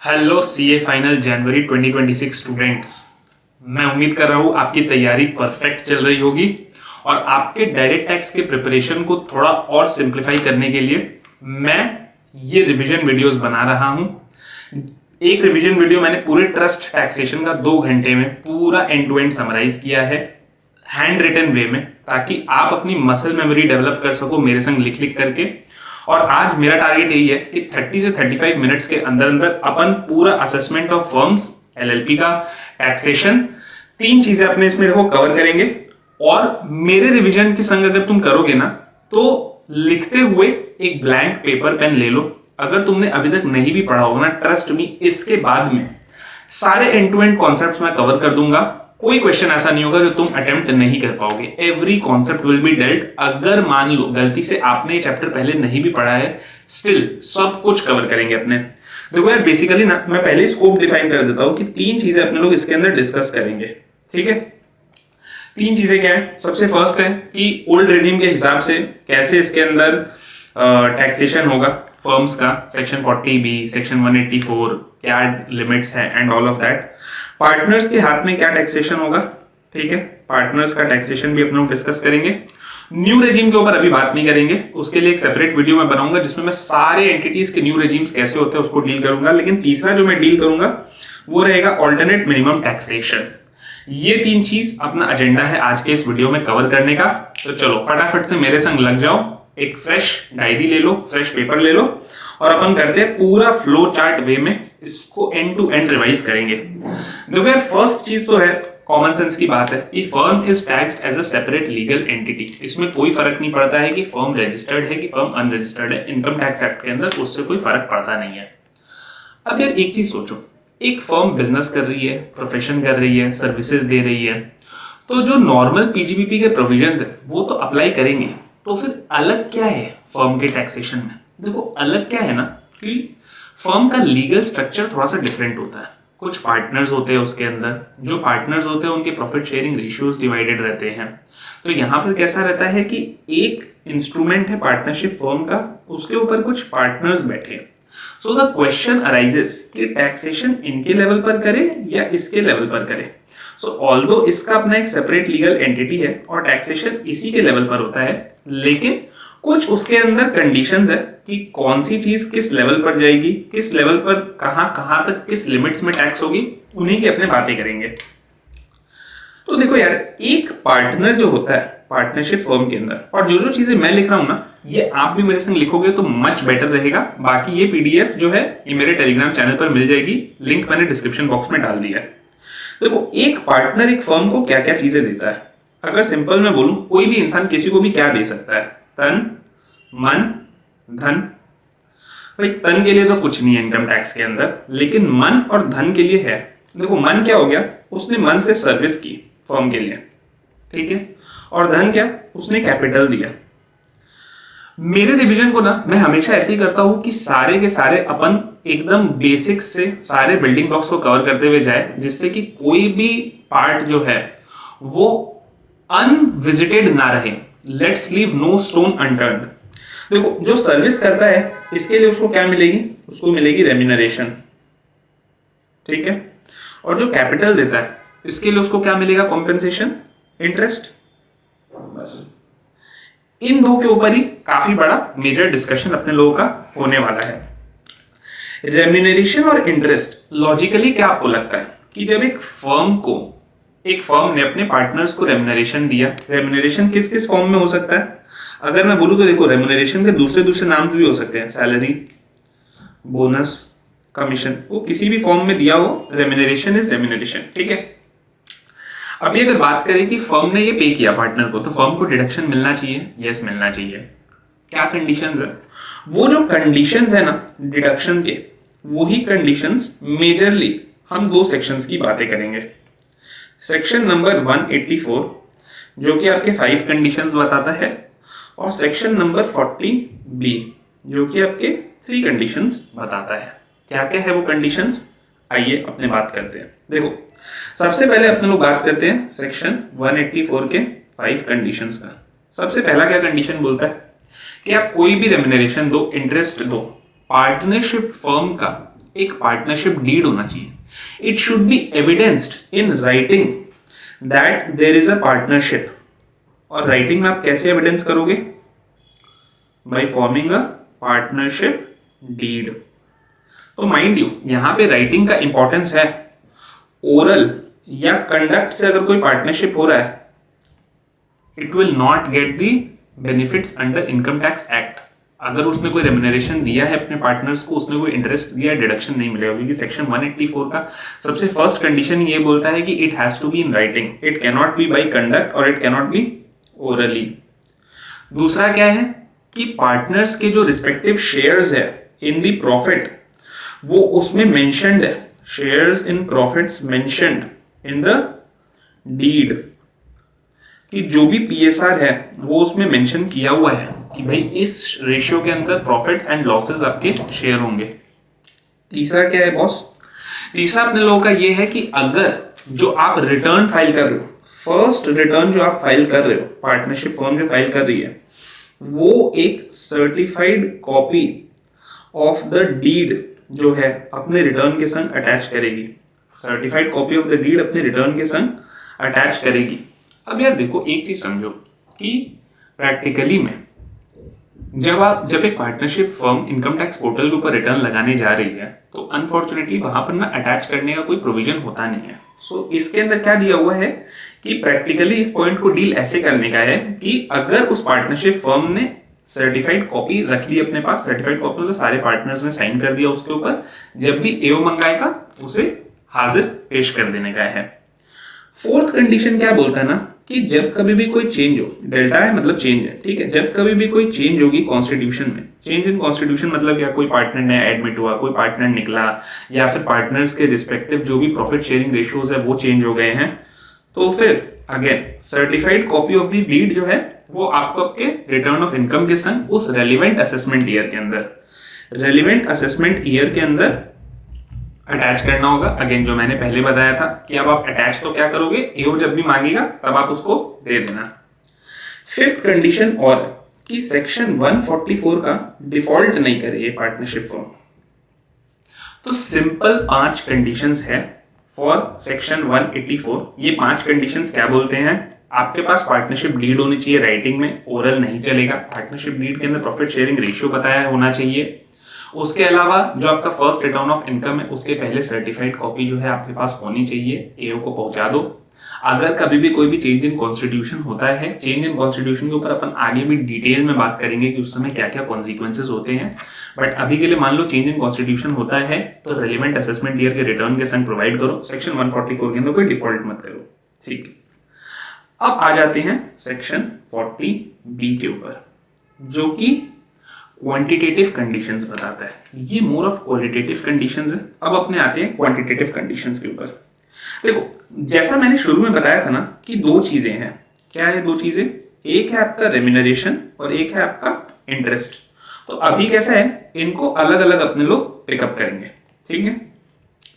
Hello CA final जनवरी 2026 students. मैं उम्मीद कर रहा हूँ आपकी तैयारी परफेक्ट चल रही होगी और आपके डायरेक्ट टैक्स के प्रिपरेशन को थोड़ा और सिंप्लीफाई करने के लिए मैं ये रिवीजन वीडियोस बना रहा हूँ। एक रिवीजन वीडियो मैंने पूरे ट्रस्ट टैक्सेशन का 2 घंटे में पूरा एंड टू एंड समराइज किया है हैंड रिटन वे में, ताकि आप अपनी मसल मेमोरी डेवलप कर सको मेरे संग लिख लिख करके। और आज मेरा टारगेट यही है कि 30 से 35 मिनट्स के अंदर अंदर अपन पूरा असेसमेंट ऑफ फर्म्स, एलएलपी का, टैक्सेशन, 3 चीजें अपने इसमें देखो कवर करेंगे। और मेरे रिवीजन के संग अगर तुम करोगे ना तो लिखते हुए एक ब्लैंक पेपर पेन ले लो। अगर तुमने अभी तक नहीं भी पढ़ा होगा ना, ट्रस्ट मी, इसके बाद में सारे एंड टू एंड कॉन्सेप्ट्स मैं कवर कर दूंगा। कोई क्वेश्चन ऐसा नहीं होगा जो तुम अटेम्प्ट नहीं कर पाओगे। Every concept will be dealt. अगर मान लो गलती से आपने ये चैप्टर पहले नहीं भी पढ़ा है, स्टिल सब कुछ कवर करेंगे अपने। देखो यार, बेसिकली ना मैं पहले स्कोप डिफाइन कर देता हूं कि 3 चीजें अपने लोग इसके अंदर डिस्कस करेंगे। ठीक है, 3 चीजें क्या है? सबसे फर्स्ट है कि ओल्ड रेजिम के हिसाब से कैसे इसके अंदर टैक्सेशन होगा फर्म्स का, सेक्शन 40B, सेक्शन 184, क्या लिमिट्स है and all of that. Partners के हाथ में क्या टैक्सेशन होगा, ठीक है, पार्टनर्स का टैक्सेशन भी अपने लोग डिस्कस करेंगे। न्यू रेजिम के ऊपर अभी बात नहीं करेंगे, उसके लिए एक सेपरेट वीडियो मैं बनाऊंगा जिसमें मैं सारे एंटिटीज के न्यू रेजिम्स कैसे होते हैं उसको डील करूंगा। लेकिन तीसरा जो मैं डील करूंगा वो रहेगा ऑल्टरनेट मिनिमम टैक्सेशन। ये 3 चीज अपना एजेंडा है आज के इस वीडियो में कवर करने का। तो चलो फटाफट से मेरे संग लग जाओ, एक फ्रेश डायरी ले लो, फ्रेश पेपर ले लो और अपन करते हैं पूरा फ्लो चार्ट वे में इसको एंड टू एंड रिवाइज करेंगे। देखो यार, फर्स्ट चीज तो है, कॉमन सेंस की बात है कि firm is taxed as a separate legal entity. इसमें कोई फर्क नहीं पड़ता है कि फर्म रजिस्टर्ड है कि फर्म अनरजिस्टर्ड है। इनकम टैक्स एक्ट के अंदर उससे कोई फर्क पड़ता नहीं है। अब यार एक चीज सोचो, एक फर्म बिजनेस कर रही है, प्रोफेशन कर रही है, सर्विसेज दे रही है, तो जो नॉर्मल पीजीबीपी के प्रोविजंस है वो तो अप्लाई करेंगे। तो फिर अलग क्या है फर्म के टैक्सेशन में? देखो अलग क्या है ना कि फर्म का लीगल स्ट्रक्चर थोड़ा सा डिफरेंट होता है। कुछ पार्टनर्स होते हैं उसके अंदर, जो पार्टनर्स होते हैं उनके प्रॉफिट शेयरिंग रेशियोज डिवाइडेड रहते हैं। तो यहाँ पर कैसा रहता है कि एक इंस्ट्रूमेंट है पार्टनरशिप फर्म का, उसके ऊपर कुछ पार्टनर्स बैठे। सो द क्वेश्चन अराइजेस कि टैक्सेशन इनके लेवल पर करे या इसके लेवल पर करे। सो ऑल्दो इसका अपना एक सेपरेट लीगल एंटिटी है और टैक्सेशन इसी के लेवल पर होता है, लेकिन कुछ उसके अंदर कंडीशंस है कि कौन सी चीज किस लेवल पर जाएगी, किस लेवल पर कहां तक किस लिमिट्स में टैक्स होगी, उन्हीं की अपने बातें करेंगे। तो देखो यार, एक पार्टनर जो होता है पार्टनरशिप फर्म के अंदर, और जो जो चीजें मैं लिख रहा हूं ना ये आप भी मेरे संग लिखोगे तो मच बेटर रहेगा। बाकी ये पीडीएफ जो है ये मेरे टेलीग्राम चैनल पर मिल जाएगी, लिंक मैंने डिस्क्रिप्शन बॉक्स में डाल दिया है। देखो एक पार्टनर एक फर्म को क्या क्या चीजें देता है। अगर सिंपल मैं बोलूं, कोई भी इंसान किसी को भी क्या दे सकता है? तन, मन, धन। भाई तन के लिए तो कुछ नहीं है इनकम टैक्स के अंदर, लेकिन मन और धन के लिए है। देखो मन क्या हो गया, उसने मन से सर्विस की फर्म के लिए, ठीक है, और धन क्या, उसने कैपिटल दिया। मेरे रिवीजन को ना मैं हमेशा ऐसे ही करता हूं कि सारे के सारे अपन एकदम बेसिक्स से सारे बिल्डिंग ब्लॉक्स को कवर करते हुए जाए, जिससे कि कोई भी पार्ट जो है वो अनविजिटेड ना रहे। Let's leave no stone unturned. देखो जो सर्विस करता है इसके लिए उसको क्या मिलेगी? उसको मिलेगी रेम्यूनरेशन, ठीक है, और जो कैपिटल देता है इसके लिए उसको क्या मिलेगा? Compensation, interest. बस इन 2 के ऊपर ही काफी बड़ा मेजर डिस्कशन अपने लोगों का होने वाला है। रेम्यूनरेशन और इंटरेस्ट, लॉजिकली क्या आपको लगता है कि जब एक फर्म ने अपने पार्टनर्स को रेम्यूनरेशन दिया, रेम्यूनरेशन किस किस फॉर्म में हो सकता है? अगर मैं बोलूं तो देखो रेम्यूनरेशन के दूसरे नाम भी हो सकते हैं, सैलरी, बोनस, कमीशन, वो किसी भी फॉर्म में दिया हो, रेम्यूनरेशन इज रेम्यूनरेशन, ठीक है। अभी अगर बात करें कि फर्म ने ये पे किया पार्टनर को, तो फर्म को डिडक्शन मिलना चाहिए? यस, मिलना चाहिए। क्या कंडीशंस है? वो जो कंडीशंस है ना डिडक्शन के, वही कंडीशंस मेजरली हम 2 सेक्शंस की बातें करेंगे। सेक्शन नंबर 184 जो कि आपके 5 कंडीशंस बताता है, और सेक्शन नंबर 40B जो कि आपके 3 कंडीशंस बताता है। क्या क्या है वो कंडीशंस, आइए अपने बात करते हैं। देखो सबसे पहले अपने लोग बात करते हैं सेक्शन 184 के 5 कंडीशंस का। सबसे पहला क्या कंडीशन बोलता है कि आप कोई भी रेम्यूनरेशन दो, इंटरेस्ट दो, पार्टनरशिप फर्म का एक पार्टनरशिप डीड होना चाहिए. It should be evidenced in writing that there is a partnership. और राइटिंग में आप कैसे एविडेंस करोगे? By forming a partnership deed. तो माइंड यू, यहां पे राइटिंग का इंपॉर्टेंस है. ओरल या कंडक्ट से अगर कोई पार्टनरशिप हो रहा है, it will not get the benefits under income tax act. अगर उसने कोई रेम्यूनरेशन दिया है अपने पार्टनर्स को, उसने कोई इंटरेस्ट दिया, डिडक्शन नहीं मिलेगा, क्योंकि सेक्शन 184 का सबसे फर्स्ट कंडीशन ये बोलता है कि it has to be in writing. It cannot be by conduct or it cannot be orally. दूसरा क्या है कि पार्टनर्स के जो रिस्पेक्टिव शेयर्स है इन दी प्रॉफिट, वो उसमें मेंशन्ड है. Shares in profits mentioned in the deed, कि जो भी पीएसआर है वो उसमें मेंशन किया हुआ है कि भाई इस रेशियो के अंदर प्रॉफिट्स एंड लॉसेस आपके शेयर होंगे. तीसरा क्या है बॉस? तीसरा अपने लोगों का ये है कि अगर जो आप रिटर्न फाइल कर रहे हो, फर्स्ट रिटर्न जो आप फाइल कर रहे हो, पार्टनरशिप फर्म जो फाइल कर रही है, वो एक certified copy of the deed जो है अपने रिटर्न के संग अटैच करेगी. Certified copy of the deed अपने रिटर्न के संग अटैच करेगी. अब यार देखो, एक चीज समझो कि प्रैक्टिकली में जब एक partnership firm income tax portal के ऊपर रिटर्न लगाने जा रही है, तो अनफॉर्चुनेटली वहां पर ना अटैच करने का कोई प्रोविजन होता नहीं है. सो इसके अंदर क्या दिया हुआ है कि प्रैक्टिकली इस पॉइंट को डील ऐसे करने का है कि अगर उस पार्टनरशिप फर्म ने सर्टिफाइड कॉपी रख ली अपने पास, सर्टिफाइड कॉपी मतलब सारे पार्टनर्स ने साइन कर दिया उसके ऊपर, जब भी एओ मंगाएगा उसे हाजिर पेश कर देने का है. फोर्थ कंडीशन क्या बोलता है ना कि जब कभी भी कोई चेंज हो, डेल्टा है मतलब चेंज है, ठीक है, जब कभी भी कोई चेंज होगी कॉन्स्टिट्यूशन में, चेंज इन कॉन्स्टिट्यूशन मतलब क्या, कोई पार्टनर नया एडमिट हुआ, कोई पार्टनर निकला, या फिर पार्टनर्स के रिस्पेक्टिव जो भी प्रॉफिट शेयरिंग रेशियोज है वो चेंज हो गए हैं, तो फिर again certified copy of the deed जो है वो आपको आपके रिटर्न ऑफ इनकम के संग उस रेलिवेंट असेसमेंट ईयर के अंदर अटैच करना होगा. अगेन जो मैंने पहले बताया था कि अब आप अटैच तो क्या करोगे, एओ जब भी मांगेगा तब आप उसको दे देना. फिफ्थ कंडीशन और कि सेक्शन 144 का डिफॉल्ट नहीं करे ये पार्टनरशिप फॉर्म. तो सिंपल 5 कंडीशंस है फॉर सेक्शन 184. ये 5 कंडीशंस क्या बोलते हैं? आपके पास पार्टनरशिप डीड होनी चाहिए राइटिंग में, ओरल नहीं चलेगा. पार्टनरशिप डीड के अंदर प्रॉफिट शेयरिंग रेशियो बताया होना चाहिए. उसके अलावा जो आपका फर्स्ट रिटर्न ऑफ इनकम है उसके पहले सर्टिफाइड कॉपी जो है आपके पास होनी चाहिए, एओ को पहुंचा दो. अगर कभी भी कोई भी चेंज इन कॉन्स्टिट्यूशन होता है, चेंज इन कॉन्स्टिट्यूशन के ऊपर अपन आगे भी डिटेल में बात करेंगे कि उस समय क्या क्या कॉन्सिक्वेंसेज होते हैं, बट अभी के लिए मान लो चेंज इन कॉन्स्टिट्यूशन होता है तो रेलिवेंट असेसमेंट ईयर के रिटर्न के संग प्रोवाइड करो. सेक्शन 144 के अंदर कोई डिफॉल्ट मत करो. ठीक है, अब आ जाते हैं सेक्शन 40B के ऊपर, जो कि क्वांटिटेटिव कंडीशंस बताता है. ये मोर ऑफ क्वालिटेटिव कंडीशंस है. अब अपने आते हैं क्वांटिटेटिव कंडीशंस के ऊपर. देखो, जैसा मैंने शुरू में बताया था ना कि 2 चीजें हैं. क्या है 2 चीजें? एक है आपका रेम्यूनरेशन और एक है आपका इंटरेस्ट. तो अभी कैसा है, इनको अलग अलग अपने लोग पिकअप करेंगे. ठीक है,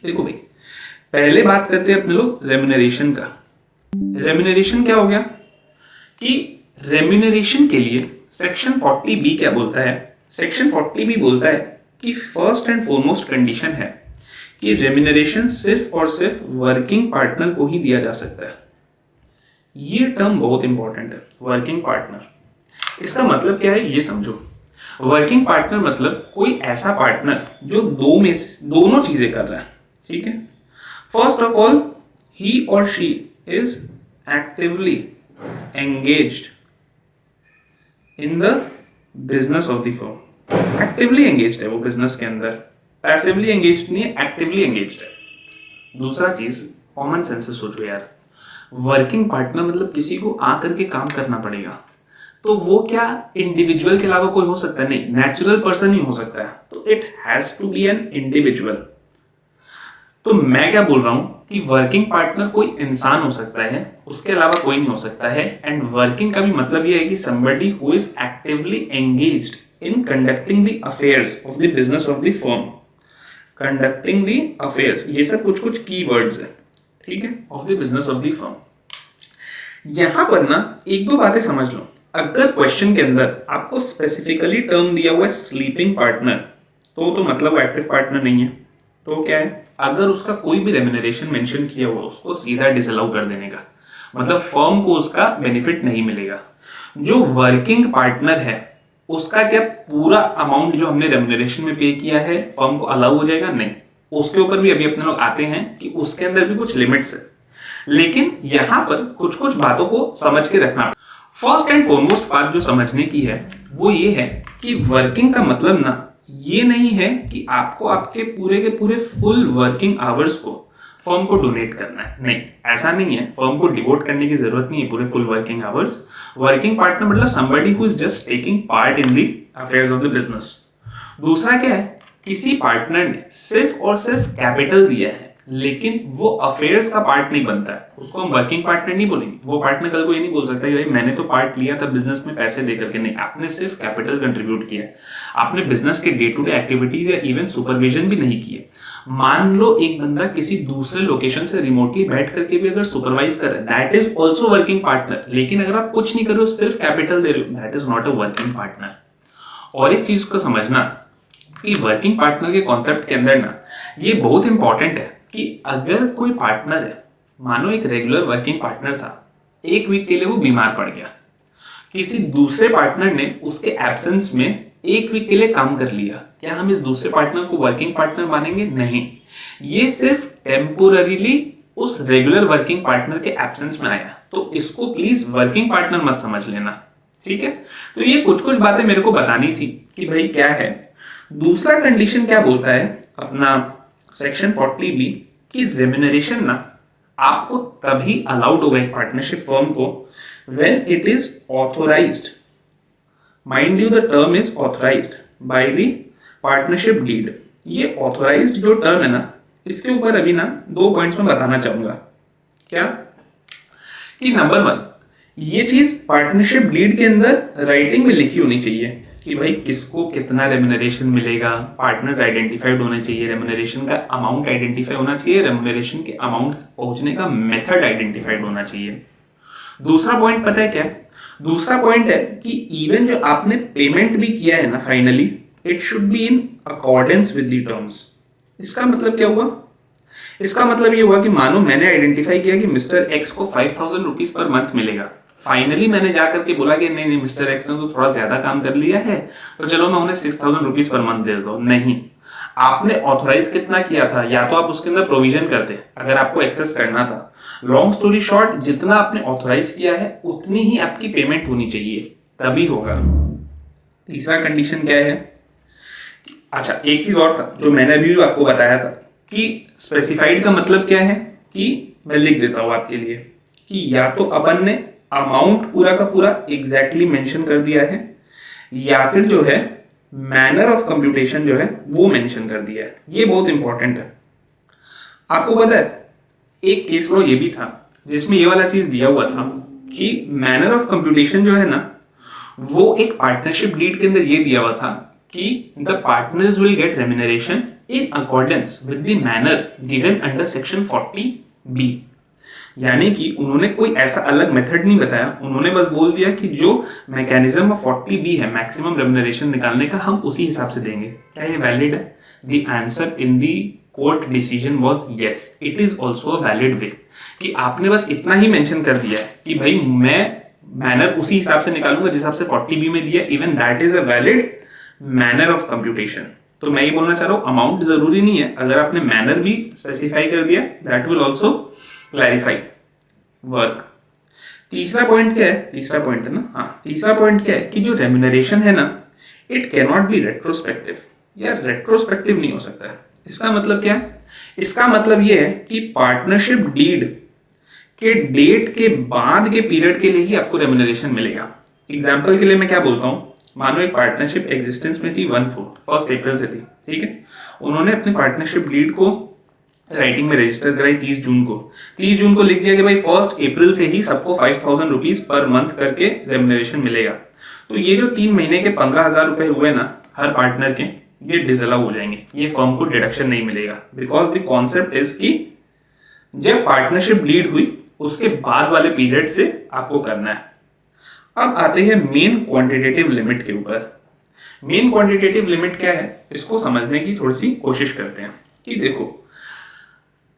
देखो भाई, पहले बात करते हैं अपने लोग रेम्यूनरेशन का. रेम्यूनरेशन क्या हो गया कि रेम्यूनरेशन के लिए सेक्शन 40B क्या बोलता है? सेक्शन 40B बोलता है कि फर्स्ट एंड फॉरमोस्ट कंडीशन है कि रेम्यूनरेशन सिर्फ और सिर्फ वर्किंग पार्टनर को ही दिया जा सकता है. ये टर्म बहुत इंपॉर्टेंट है, वर्किंग पार्टनर. इसका मतलब क्या है ये समझो. वर्किंग पार्टनर मतलब कोई ऐसा पार्टनर जो दोनों चीजें कर रहा है. ठीक है, फर्स्ट ऑफ ऑल ही और she is actively engaged in the business of the firm. Actively engaged है वो बिजनेस के अंदर, पैसिवली एंगेज्ड नहीं है, एक्टिवली एंगेज्ड है. दूसरा चीज, कॉमन सेंस से सोचो यार, वर्किंग पार्टनर मतलब किसी को आकर के काम करना पड़ेगा, तो वो क्या इंडिविजुअल के अलावा कोई हो सकता है? नहीं, नेचुरल पर्सन ही हो सकता है. तो it has to be an individual. तो मैं क्या बोल रहा हूं कि वर्किंग पार्टनर कोई इंसान हो सकता है, उसके अलावा कोई नहीं हो सकता है. एंड वर्किंग का भी मतलब यह है कि somebody who is actively engaged in conducting the affairs of the business of the firm. Conducting the affairs, ये सब कुछ कुछ की वर्ड्स है, ठीक है, of the business of the firm. यहां पर ना 1-2 बातें समझ लो. अगर क्वेश्चन के अंदर आपको स्पेसिफिकली टर्म दिया हुआ है स्लीपिंग पार्टनर, तो मतलब वो एक्टिव पार्टनर नहीं है. तो क्या है, अगर उसका कोई भी रेम्यूनरेशन मेंशन किया हुआ उसको सीधा डिसअलाउ कर देने का, मतलब फर्म को उसका बेनिफिट नहीं मिलेगा। जो वर्किंग पार्टनर है उसका क्या पूरा अमाउंट जो हमने रेम्यूनरेशन में पे किया है फर्म को अलाउ हो जाएगा? नहीं, उसके ऊपर भी अभी अपने लोग आते हैं कि उसके अंदर भी कुछ लिमिट्स है, लेकिन यहां पर कुछ कुछ बातों को समझ के रखना। फर्स्ट एंड फॉरमोस्ट बात जो समझने की है वो ये है कि वर्किंग का मतलब ना ये नहीं है कि आपको आपके पूरे के पूरे फुल वर्किंग आवर्स को फर्म को डोनेट करना है। नहीं, ऐसा नहीं है, फर्म को डिवोट करने की जरूरत नहीं है पूरे full working hours. Working partner मतलब somebody who is just taking part in the affairs of the business. दूसरा क्या है, किसी पार्टनर ने सिर्फ और सिर्फ कैपिटल दिया है लेकिन वो अफेयर्स का पार्ट नहीं बनता है, उसको हम वर्किंग पार्टनर नहीं बोलेंगे। वो पार्टनर कल को ये नहीं बोल सकता कि भाई मैंने तो पार्ट लिया था बिजनेस में पैसे दे करके, नहीं, आपने सिर्फ कैपिटल कंट्रीब्यूट किया, आपने बिजनेस के डे टू डे एक्टिविटीज या इवन सुपरविजन भी नहीं किए। मान लो एक बंदा किसी दूसरे लोकेशन से रिमोटली बैठ करके भी अगर सुपरवाइज कर रहा है, that is also working partner. लेकिन अगर आप कुछ नहीं कर रहे हो, सिर्फ कैपिटल दे रहे हो, that is not a working partner. और एक चीज को समझना कि वर्किंग पार्टनर के कॉन्सेप्ट के अंदर ना ये बहुत इंपॉर्टेंट है कि अगर कोई पार्टनर है, मानो एक रेगुलर वर्किंग पार्टनर था, एक वीक के लिए वो बीमार पड़ गया, किसी दूसरे पार्टनर ने उसके एब्सेंस में एक वीक के लिए काम कर लिया, क्या हम इस दूसरे पार्टनर को वर्किंग पार्टनर मानेंगे? नहीं, ये सिर्फ टेम्पोररीली उस रेगुलर वर्किंग पार्टनर के एब्सेंस में आया, तो इसको प्लीज वर्किंग पार्टनर मत समझ लेना, ठीक है। तो ये कुछ कुछ बातें मेरे को बतानी थी कि भाई क्या है। दूसरा कंडीशन क्या बोलता है अपना सेक्शन 40B कि रेम्यूनरेशन ना आपको तभी अलाउड होगा एक पार्टनरशिप फर्म को when it is authorised, mind you the term is authorised by the partnership deed. ये ऑथोराइज्ड जो टर्म है ना, इसके ऊपर अभी ना 2 पॉइंट्स में बताना चाहूंगा। क्या कि नंबर 1, ये चीज पार्टनरशिप डीड के अंदर राइटिंग में लिखी होनी चाहिए कि भाई किसको कितना रेम्यूनरेशन मिलेगा, पार्टनर्स आइडेंटिफाइड होने चाहिए, रेम्यूनरेशन का अमाउंट आइडेंटिफाई होना चाहिए, रेम्यूनरेशन के अमाउंट पहुंचने का मेथड आइडेंटिफाइड होना चाहिए। दूसरा पॉइंट पता है क्या? दूसरा पॉइंट है कि इवन जो आपने पेमेंट भी किया है ना finally, it should be in accordance with the terms. इसका मतलब क्या हुआ? इसका मतलब ये हुआ कि मानो मैंने आइडेंटिफाई किया कि मिस्टर एक्स को 5,000 रुपीज पर मंथ मिलेगा, फाइनली मैंने जाकर के बोला कि नहीं नहीं मिस्टर एक्स ने तो थोड़ा ज्यादा काम कर लिया है तो चलो मैं उन्हें 6,000 रुपीज पर मंथ दे देता हूं। नहीं, आपने ऑथोराइज कितना किया था, या तो आप उसके अंदर प्रोविजन करते अगर आपको एक्सेस करना था। लॉन्ग स्टोरी शॉर्ट, जितना आपने ऑथोराइज किया है उतनी ही आपकी पेमेंट होनी चाहिए, तभी होगा। तीसरा कंडीशन क्या है? अच्छा, एक चीज और था जो मैंने अभी आपको बताया था कि स्पेसिफाइड का मतलब क्या है, कि मैं लिख देता हूं आपके लिए कि या तो अपन ने अमाउंट पूरा का पूरा एग्जैक्टली मेंशन कर दिया है, या फिर जो है मैनर ऑफ कंप्यूटेशन जो है वो मेंशन कर दिया है। ये बहुत इंपॉर्टेंट है। आपको पता है एक केस लॉ ये भी था जिसमें ये वाला चीज दिया हुआ था कि मैनर ऑफ कंप्यूटेशन जो है ना, वो एक पार्टनरशिप डीड के अंदर ये दिया हुआ था कि the partners will get remuneration in accordance with the manner given under section 40B। यानी कि उन्होंने कोई ऐसा अलग मेथड नहीं बताया, उन्होंने बस बोल दिया कि जो मैकेनिज्म ऑफ 40B है मैक्सिमम रेम्यूनरेशन निकालने का, हम उसी हिसाब से देंगे। क्या ये वैलिड है? The answer in the court decision was yes, it is also a valid way. कि आपने बस इतना ही मेंशन कर दिया है कि भाई मैं मैनर उसी हिसाब से निकालूंगा जिस हिसाब से 40B में दिया, even that is a valid manner of computation. तो मैं ये बोलना चाह रहा हूं अमाउंट जरूरी नहीं है, अगर आपने मैनर भी स्पेसिफाई कर दिया that will also clarify work. तीसरा पॉइंट क्या है? तीसरा पॉइंट है ना, हाँ, तीसरा पॉइंट क्या है कि जो रेम्यूनरेशन है ना, it cannot B retrospective, या रेट्रोस्पेक्टिव नहीं हो सकता है। इसका मतलब क्या है? इसका मतलब ये है कि पार्टनरशिप डीड के डेट के बाद के पीरियड के लिए ही आपको रेम्यूनरेशन मिलेगा। एग्जाम्पल के लिए मैं क्या बोलता हूं, मानो एक पार्टनरशिप एग्जिस्टेंस में थी 1 अप्रैल से थी, ठीक है। उन्होंने अपनी पार्टनरशिप डीड को राइटिंग में रजिस्टर कराई 30 जून को। 30 जून को लिख दिया कि भाई 1 अप्रैल से ही सबको 5,000 रुपीज पर मंथ करके रेम्यूनरेशन मिलेगा। तो ये जो 3 महीने के 15,000 रुपए हुए ना हर पार्टनर के, ये डिसअलाउ हो जाएंगे, ये फर्म को डिडक्शन नहीं मिलेगा। बिकॉज द कॉन्सेप्ट इज कि जब पार्टनरशिप लीड हुई उसके बाद वाले पीरियड से आपको करना है। अब आते हैं मेन क्वांटिटेटिव लिमिट के ऊपर। मेन क्वांटिटेटिव लिमिट क्या है, इसको समझने की थोड़ी सी कोशिश करते हैं। कि देखो,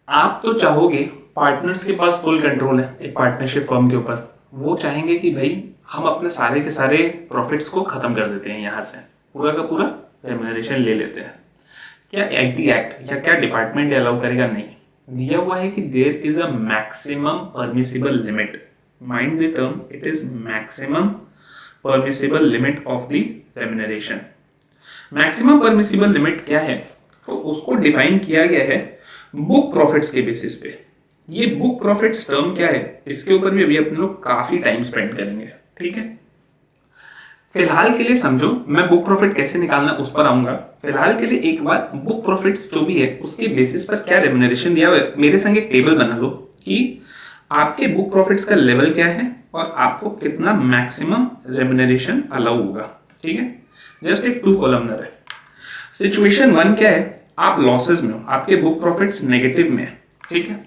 आप तो चाहोगे, पार्टनर्स के पास फुल कंट्रोल है एक पार्टनरशिप फर्म के ऊपर, वो चाहेंगे कि भाई हम अपने सारे के सारे प्रॉफिट्स को खत्म कर देते हैं, यहाँ से पूरा का पूरा रेम्यूनरेशन ले लेते हैं। क्या आईटी एक्ट या क्या डिपार्टमेंट अलाउ करेगा? नहीं, दिया हुआ है कि there is a maximum permissible limit, mind the term, it is maximum permissible limit of the remuneration. Maximum permissible limit क्या है? तो उसको डिफाइन किया गया है बुक प्रॉफिट्स के बेसिस पे। ये बुक प्रॉफिट्स टर्म क्या है, इसके ऊपर भी अभी अपने लोग काफी टाइम स्पेंड करेंगे, ठीक है। फिलहाल के लिए समझो, मैं बुक प्रॉफिट कैसे निकालना उस पर आऊंगा। फिलहाल के लिए एक बार बुक प्रॉफिट्स जो भी है उसके बेसिस पर क्या रेम्यूनरेशन दिया हुआ है, मेरे संग एक टेबल बना लो कि आपके बुक प्रॉफिट्स का लेवल क्या है और आपको कितना मैक्सिमम रेम्यूनरेशन अलाउ होगा, ठीक है। जस्ट एक 2 कॉलमनर है। सिचुएशन 1 क्या है, आप लॉसेस में हो, आपके बुक प्रॉफिट्स नेगेटिव में है, ठीक है।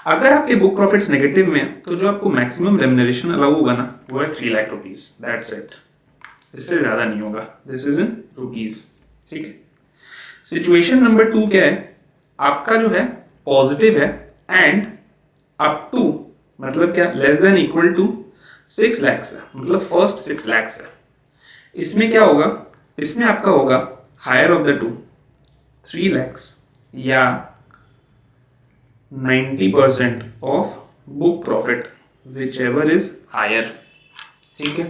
अगर आपके बुक प्रॉफिट्स नेगेटिव में है तो जो आपको मैक्सिमम रेम्यूनरेशन अलाउ होगा ना, वो है 3 लाख रुपीज, दैट्स इट, इससे ज्यादा नहीं होगा। दिस इज इन रुपीज, ठीक है। सिचुएशन नंबर 2 क्या है, आपका जो है पॉजिटिव है एंड अप टू, मतलब क्या, less than equal to 6 lakh है, मतलब फर्स्ट 6 लाख है। इसमें क्या होगा, इसमें आपका होगा higher of the two, 3 lakh या 90% of book profit, whichever is higher, ठीक है।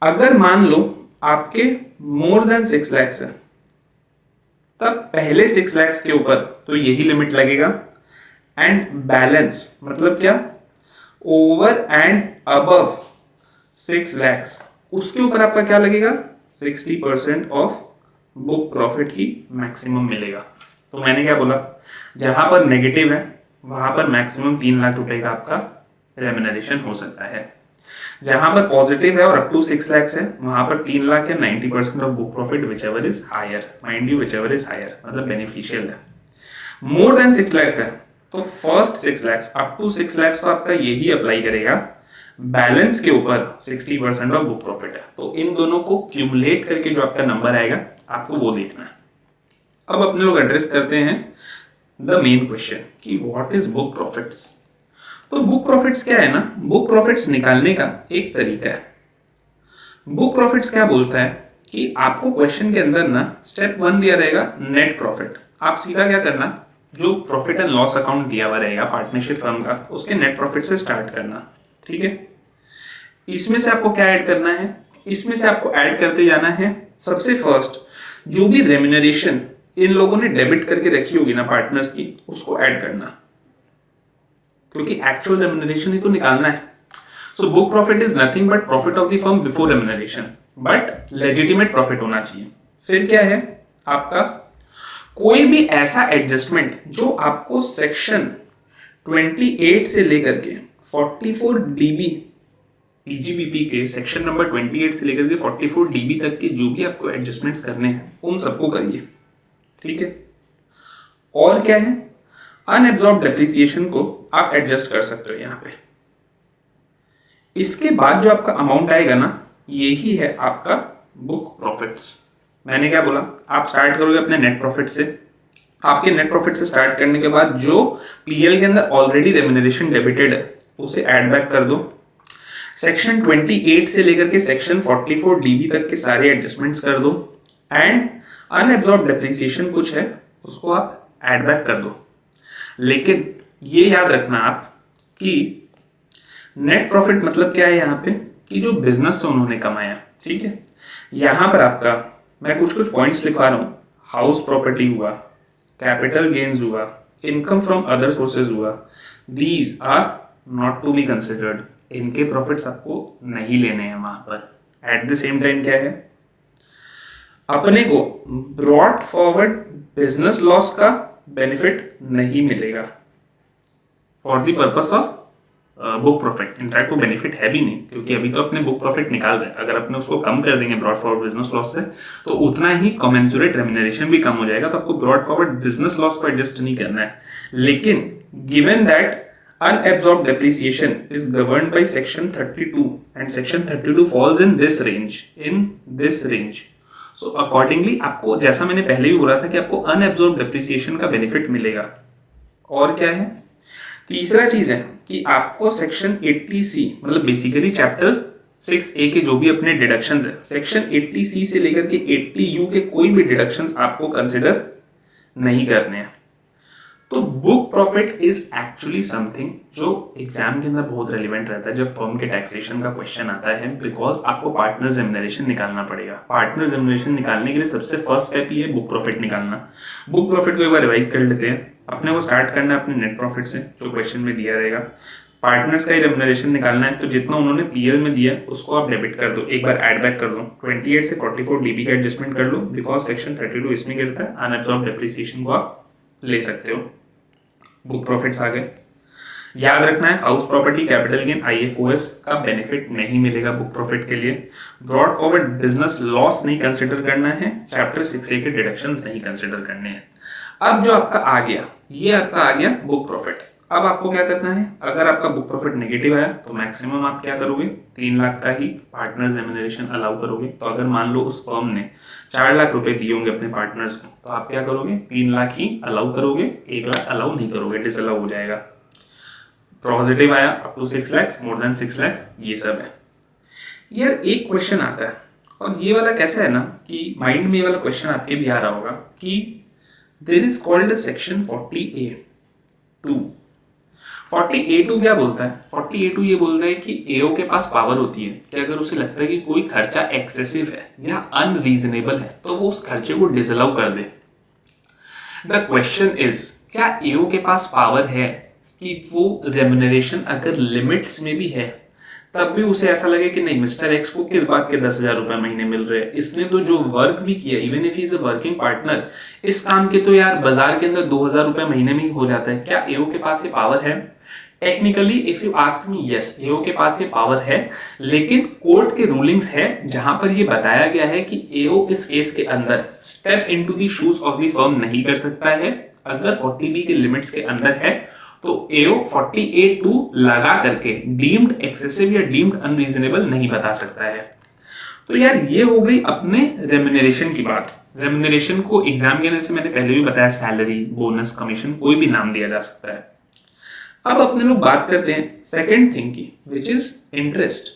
अगर मान लो आपके मोर देन 6 लाख है, तब पहले 6 लाख के ऊपर तो यही लिमिट लगेगा, एंड बैलेंस मतलब क्या, ओवर एंड अबव 6 लाख, उसके ऊपर आपका क्या लगेगा, 60% ऑफ बुक प्रॉफिट की मैक्सिमम मिलेगा। तो मैंने क्या बोला, जहां पर नेगेटिव है वहां पर मैक्सिमम 3 लाख रुपए का आपका रेम्यूनरेशन हो सकता है। जहां पर पॉजिटिव है और अप टू 6 लाख है वहां पर 3 लाख या 90% of book profit whichever is higher, mind you, whichever is higher मतलब बेनिफिशियल है। मोर देन 6 लाख है तो first 6 lakh up to 6 lakh तो आपका यही अप्लाई करेगा, बैलेंस के ऊपर 60% ऑफ बुक प्रॉफिट है। तो इन दोनों को क्यूमुलेट करके जो आपका नंबर आएगा आपको वो देखना है। अब अपने लोग एड्रेस करते हैं द मेन क्वेश्चन कि व्हाट इज बुक प्रॉफिट्स। तो बुक प्रॉफिट्स क्या है ना, बुक प्रॉफिट्स निकालने का एक तरीका है। बुक प्रॉफिट्स क्या बोलता है कि आपको क्वेश्चन के अंदर ना स्टेप 1 दिया रहेगा नेट प्रॉफिट। आप सीधा क्या करना, जो प्रॉफिट एंड लॉस अकाउंट दिया हुआ रहेगा पार्टनरशिप फर्म का, उसके नेट प्रॉफिट से स्टार्ट करना, ठीक है। इसमें से आपको क्या ऐड करना है, इसमें से आपको ऐड करते जाना है सबसे फर्स्ट जो भी रेम्यूनरेशन इन लोगों ने डेबिट करके रखी होगी ना पार्टनर्स की, उसको ऐड करना, क्योंकि एक्चुअल रेम्यूनरेशन ही तो निकालना है। So book profit is nothing but profit of the firm before remuneration, but legitimate profit होना चाहिए। फिर क्या है आपका, कोई भी ऐसा एडजस्टमेंट जो आपको सेक्शन 28 से लेकर के 44 डीबी पीजीबीपी के सेक्शन नंबर 28 से लेकर के 44 डीबी तक के जो भी आपको एडजस्टमेंट्स करने हैं उन सबको करिए, ठीक है। और क्या है, अनएब्जॉर्ब डेप्रिसिएशन को आप एडजस्ट कर सकते हो यहाँ पे। इसके बाद जो आपका अमाउंट आएगा ना, यही है आपका बुक प्रॉफिट्स। मैंने क्या बोला, आप स्टार्ट करोगे अपने नेट प्रॉफिट से। आपके नेट प्रॉफिट से स्टार्ट करने के बाद जो पीएल के अंदर ऑलरेडी रेम्यूनरेशन डेबिटेड है उसे ऐड बैक कर दो। सेक्शन 28 से लेकर के सेक्शन 44 डीबी तक के सारे एडजस्टमेंट्स कर दो, एंड अनएब्जॉर्ब डेप्रिसिएशन कुछ है उसको आप ऐड बैक कर दो। लेकिन ये याद रखना आप कि नेट प्रॉफिट मतलब क्या है यहाँ पे, कि जो बिजनेस से उन्होंने कमाया, ठीक है। यहां पर आपका मैं कुछ कुछ पॉइंट्स लिखवा रहा हूं, हाउस प्रॉपर्टी हुआ, कैपिटल गेन्स हुआ, इनकम फ्रॉम अदर सोर्सेज हुआ, these are not to be considered. इनके प्रॉफिट्स आपको नहीं लेने हैं वहां पर। एट द सेम टाइम क्या है, अपने को ब्रॉड फॉरवर्ड बिजनेस लॉस का बेनिफिट नहीं मिलेगा for the purpose of book profit. In fact वो बेनिफिट है भी नहीं, क्योंकि अभी तो अपने बुक प्रॉफिट निकाल रहे हैं। अगर अपने उसको कम कर देंगे ब्रॉड फॉरवर्ड बिजनेस लॉस से, तो उतना ही कमेंसुरेट रेम्यूनरेशन भी कम हो जाएगा। तो आपको ब्रॉड फॉरवर्ड बिजनेस लॉस को एडजस्ट नहीं करना है। लेकिन given that unabsorbed depreciation is governed by section 32 and section 32 falls in this range, so accordingly आपको, जैसा मैंने पहले भी बोला था, कि आपको अनएब्जॉर्ब डेप्रिसिएशन का बेनिफिट मिलेगा। और क्या है, तीसरा चीज है कि आपको सेक्शन 80C, मतलब बेसिकली चैप्टर 6A के जो भी अपने डिडक्शंस है, सेक्शन 80C से लेकर के 80U के कोई भी डिडक्शंस आपको कंसिडर नहीं करने हैं। तो book profit is actually something जो एग्जाम के अंदर बहुत रेलिवेंट रहता है जब फर्म के टैक्सेशन का क्वेश्चन आता है, बिकॉज आपको पार्टनर रेम्युनरेशन निकालना पड़ेगा। पार्टनर रेम्युनरेशन निकालने के लिए सबसे फर्स्ट स्टेप ये है बुक प्रॉफिट निकालना। बुक प्रॉफिट को एक बार रिवाइज कर लेते हैं। अपने को स्टार्ट करना है अपने नेट प्रॉफिट से, जो क्वेश्चन में दिया रहेगा। पार्टनर्स का ही रेम्युनरेशन निकालना है, तो जितना उन्होंने पीएल में दिया उसको आप डेबिट कर दो, एक बार एड बैक कर दो, 28 से 44 डीबी का एडजस्टमेंट कर लो, बिकॉज सेक्शन 32 इसमें गिरता है। अनएब्जॉर्ब डेप्रिसिएशन को आप ले सकते हो। बुक प्रॉफिट्स आ गए। याद रखना है house property capital gain IFOS का बेनिफिट नहीं मिलेगा बुक प्रॉफिट के लिए। ब्रॉड फॉरवर्ड बिजनेस लॉस नहीं कंसिडर करना है, चैप्टर 6A के डिडक्शंस नहीं कंसिडर करने हैं। अब जो आपका आ गया, ये आपका आ गया बुक प्रॉफिट। अब आपको क्या करना है, अगर आपका बुक प्रॉफिट नेगेटिव आया तो मैक्सिमम आप क्या करोगे, 3 लाख का ही पार्टनर्स रेम्युनरेशन अलाउ करोगे। तो अगर मान लो उस फर्म ने 4 लाख रुपए दिए होंगे अपने पार्टनर्स को, तो आप क्या करोगे, 3 लाख ही अलाउ करोगे, 1 लाख अलाउ नहीं करोगे, डिसअलाउ हो जाएगा। पॉजिटिव आया up to 6 lakh, more than 6 lakh, ये सब है। यार एक क्वेश्चन आता है, और ये वाला कैसा है ना कि माइंड में ये वाला क्वेश्चन आपके भी आ रहा होगा कि there is called section 40A2। 40A2 क्या बोलता है, 40A2 ये बोलता है कि एओ के पास पावर होती है कि अगर उसे लगता है कि कोई खर्चा एक्सेसिव है या अनरीजनेबल है तो वो उस खर्चे को डिसअलाउ कर दे। द क्वेश्चन इज, क्या एओ के पास पावर है कि वो रेम्युनरेशन अगर लिमिट्स में भी है तब भी उसे ऐसा लगे कि नहीं, मिस्टर एक्स को किस बात के 10,000 रुपए महीने मिल रहे हैं, इसने तो जो वर्क भी किया, even if he is a working partner, इस काम के तो यार बाजार के अंदर 2,000 रुपए महीने में ही हो जाता है। क्या एओ के पास ये पावर है? Technically if you ask me, yes, AO के पास ये पावर है, लेकिन कोर्ट के रूलिंग्स है जहां पर ये बताया गया है कि एओ इस केस के अंदर step into the shoes of the firm नहीं कर सकता है। अगर 40B के लिमिट्स के अंदर है तो एओ 40A2 लगा करके डीम्ड एक्सेसिव या डीम्ड अनरीजनेबल नहीं बता सकता है। तो यार ये हो गई अपने रेम्युनरेशन की बात। रेम्युनरेशन को एग्जाम के अंदर से मैंने पहले भी बताया, सैलरी, बोनस, कमीशन, कोई भी नाम दिया जा सकता है। अब अपने लोग बात करते हैं सेकेंड थिंग की, which is interest.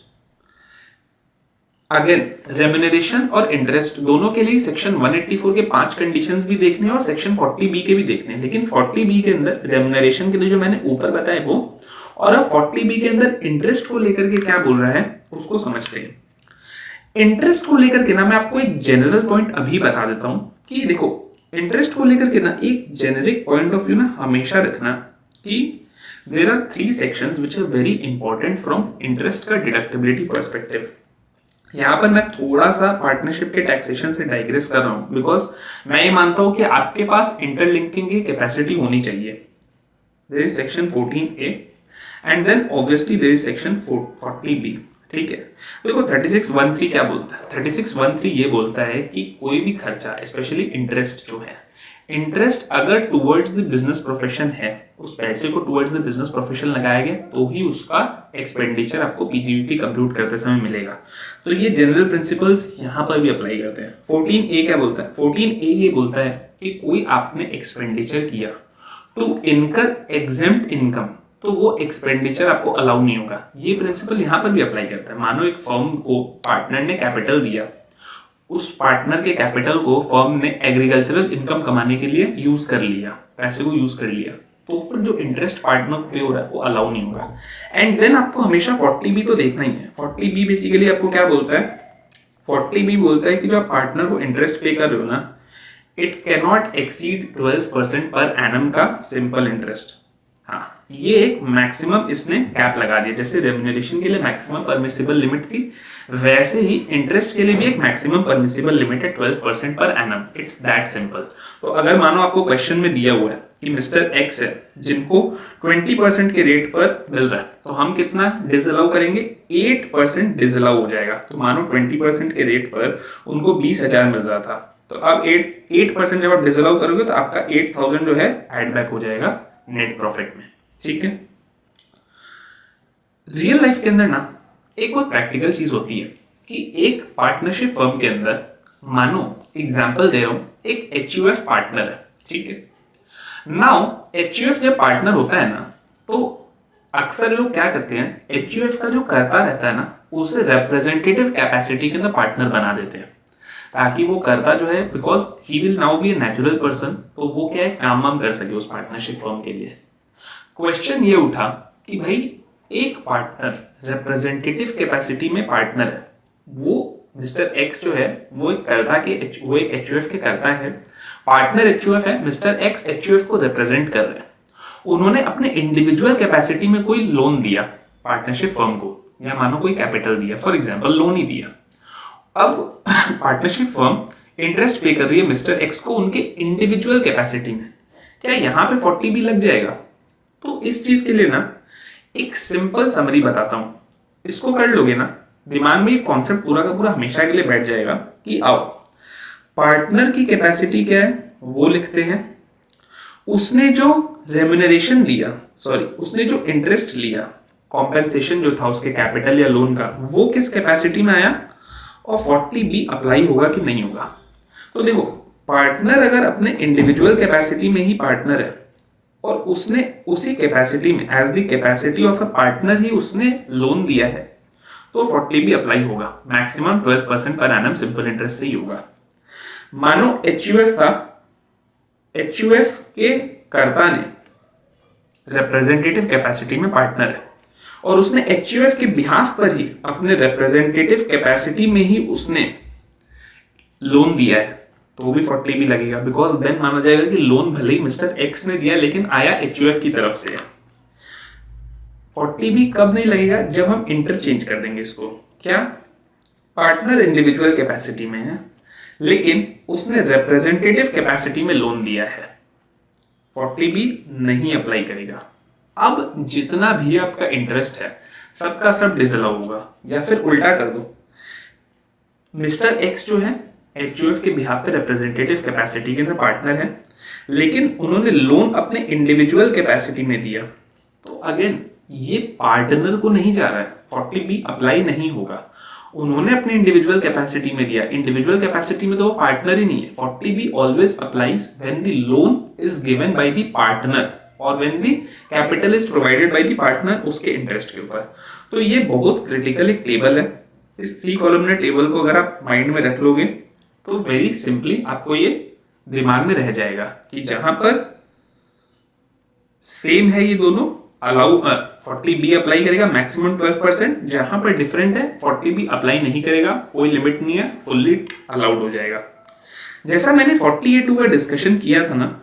Again remuneration और इंटरेस्ट दोनों के लिए सेक्शन 184 के 5 कंडीशंस भी देखने हैं और सेक्शन 40B के भी देखने हैं। लेकिन 40B के अंदर रेम्युनरेशन के लिए जो मैंने ऊपर बताया वो, और अब 40B के अंदर इंटरेस्ट को लेकर के क्या बोल रहा है उसको समझते हैं। इंटरेस्ट को लेकर के ना मैं आपको एक जनरल पॉइंट अभी बता देता हूं कि देखो, इंटरेस्ट को लेकर के ना एक जेनेरिक पॉइंट ऑफ व्यू ना हमेशा रखना कि there are 3 sections which are very important from interest का डिडक्टिबिलिटी पर्सपेक्टिव। यहाँ पर मैं थोड़ा सा पार्टनरशिप के टैक्सेशन से डाइग्रेस कर रहा हूं, बिकॉज मैं ये मानता हूं कि आपके पास इंटरलिंकिंग की कैपेसिटी होनी चाहिए। There is section 14A and then obviously there is section 40B। ठीक है, देखो 3613 क्या बोलता है, 3613 ये बोलता है कि कोई भी खर्चा, स्पेशली इंटरेस्ट जो है, इंटरेस्ट अगर टुवर्ड्स द बिजनेस प्रोफेशन है, उस पैसे को टुवर्ड्स द बिजनेस प्रोफेशन लगाया गया तो ही उसका एक्सपेंडिचर आपको पीजीवीपी कंप्यूट करते समय मिलेगा। तो ये जनरल प्रिंसिपल्स यहां पर भी अप्लाई करते हैं। 14A क्या बोलता है, 14A ये बोलता है कि कोई आपने एक्सपेंडिचर किया टू इनकर एग्जेम्प्ट इनकम, तो वो एक्सपेंडिचर आपको अलाउ नहीं होगा। ये प्रिंसिपल यहां पर भी अप्लाई करता है। मानो एक फर्म को पार्टनर ने कैपिटल दिया, उस पार्टनर के कैपिटल को फर्म ने एग्रीकल्चरल इनकम कमाने के लिए यूज कर लिया, पैसे को यूज कर लिया, तो फिर जो इंटरेस्ट पार्टनर को पे हो रहा है वो अलाउ नहीं होगा। एंड देन आपको हमेशा 40B तो देखना ही है। 40B बेसिकली आपको क्या बोलता है, 40B बोलता है कि जो आप पार्टनर को इंटरेस्ट पे कर रहे हो ना, it can not exceed 12% per annum का सिंपल इंटरेस्ट। हाँ, ये एक मैक्सिमम इसने कैप लगा दिया। जैसे रेम्युनरेशन के लिए मैक्सिमम परमिसिबल लिमिट थी, वैसे ही इंटरेस्ट के लिए भी एक मैक्सिमम परमिसिबल लिमिट है 12% per annum. It's that simple. तो अगर मानो आपको क्वेश्चन में दिया हुआ है कि मिस्टर एक्स है जिनको 20% के रेट पर मिल रहा है, तो हम कितना डिसअलाउ करेंगे, 8% डिसअलाउ हो जाएगा। तो मानो 20% के रेट पर उनको 20,000 मिल रहा था, तो अब 8% जब आप डिसअलाउ करोगे तो आपका 8,000 जो है एड बैक हो जाएगा नेट प्रॉफिट में। ठीक है, रियल लाइफ के अंदर ना एक बहुत प्रैक्टिकल चीज होती है कि एक पार्टनरशिप फर्म के अंदर मानो एग्जाम्पल दे रहा हूं, एक HUF पार्टनर है, ठीक है। नाउ HUF जब पार्टनर होता है ना, तो अक्सर लोग क्या करते हैं, HUF का जो करता रहता है ना, उसे रिप्रेजेंटेटिव कैपेसिटी के अंदर पार्टनर बना देते हैं, ताकि वो करता जो है, because he will now be a natural person, तो वो क्या है, काम वाम कर सके उस पार्टनरशिप फर्म के लिए। क्वेश्चन ये उठा कि भाई एक पार्टनर रिप्रेजेंटेटिव कैपेसिटी में पार्टनर है, वो मिस्टर एक्स जो है वो एक कर्ता के वो एक HUF के कर्ता है, पार्टनर HUF है, मिस्टर एक्स HUF को रिप्रेजेंट कर रहे हैं। उन्होंने अपने इंडिविजुअल कैपेसिटी में कोई लोन दिया पार्टनरशिप फर्म को, या मानो कोई कैपिटल दिया, फॉर एग्जांपल लोन ही दिया। अब पार्टनरशिप फर्म इंटरेस्ट पे कर रही है मिस्टर एक्स को उनके इंडिविजुअल कैपेसिटी में, क्या यहाँ पे 40B लग जाएगा? तो इस चीज के लिए ना एक सिंपल समरी बताता हूं, इसको कर लोगे ना, दिमाग में ये कॉन्सेप्ट पूरा का पूरा हमेशा के लिए बैठ जाएगा कि आओ, पार्टनर की कैपेसिटी क्या है वो लिखते हैं, उसने जो रेम्यूनरेशन लिया, सॉरी उसने जो इंटरेस्ट लिया, कॉम्पेंसेशन जो था उसके कैपिटल या लोन का, वो किस कैपेसिटी में आया, और 40B अप्लाई होगा कि नहीं होगा। तो देखो, पार्टनर अगर अपने इंडिविजुअल कैपेसिटी में ही पार्टनर है और उसने उसी कैपेसिटी में as the capacity of a partner ही उसने लोन दिया है, तो 40B अप्लाई होगा, maximum 12% per annum simple interest से ही होगा। मानो HUF था, HUF के कर्ता ने रिप्रेजेंटेटिव कैपेसिटी में पार्टनर है और उसने HUF के बिहाफ पर ही अपने रिप्रेजेंटेटिव कैपेसिटी में ही उसने लोन दिया है, तो भी 40B लगेगा, बिकॉज देन माना जाएगा कि लोन भले ही मिस्टर एक्स ने दिया लेकिन आया HUF की तरफ से है। 40B कब नहीं लगेगा, जब हम इंटरचेंज कर देंगे इसको, क्या पार्टनर इंडिविजुअल कैपेसिटी में है लेकिन उसने रिप्रेजेंटेटिव कैपेसिटी में लोन दिया है, 40B नहीं अप्लाई करेगा। अब जितना भी आपका इंटरेस्ट है सबका सब डिसअलाउ होगा, या फिर उल्टा कर दो, मिस्टर एक्स जो है HUF के बिहाफ पे रिप्रेजेंटेटिव कैपेसिटी के अंदर पार्टनर है, लेकिन उन्होंने लोन अपने इंडिविजुअल कैपेसिटी में दिया, तो अगेन ये पार्टनर को नहीं जा रहा है, 40B अप्लाई नहीं होगा। उन्होंने अपने इंडिविजुअल कैपेसिटी में दिया, इंडिविजुअल कैपेसिटी में तो वो पार्टनर ही नहीं है, 40B always applies when the loan is given by the partner और when the capital is provided by the partner उसके इंटरेस्ट के ऊपर। तो ये बहुत क्रिटिकल एक टेबल है, इस 3 कॉलमनर टेबल को अगर आप माइंड में रख लोगे तो वेरी सिंपली आपको ये दिमाग में रह जाएगा कि जहां पर सेम है ये दोनों, अलाउ 40B अप्लाई करेगा मैक्सिमम 12%, जहां पर डिफरेंट है 40B अप्लाई नहीं करेगा, कोई लिमिट नहीं है, फुल्ली अलाउड हो जाएगा। जैसा मैंने 40A2 का डिस्कशन किया था ना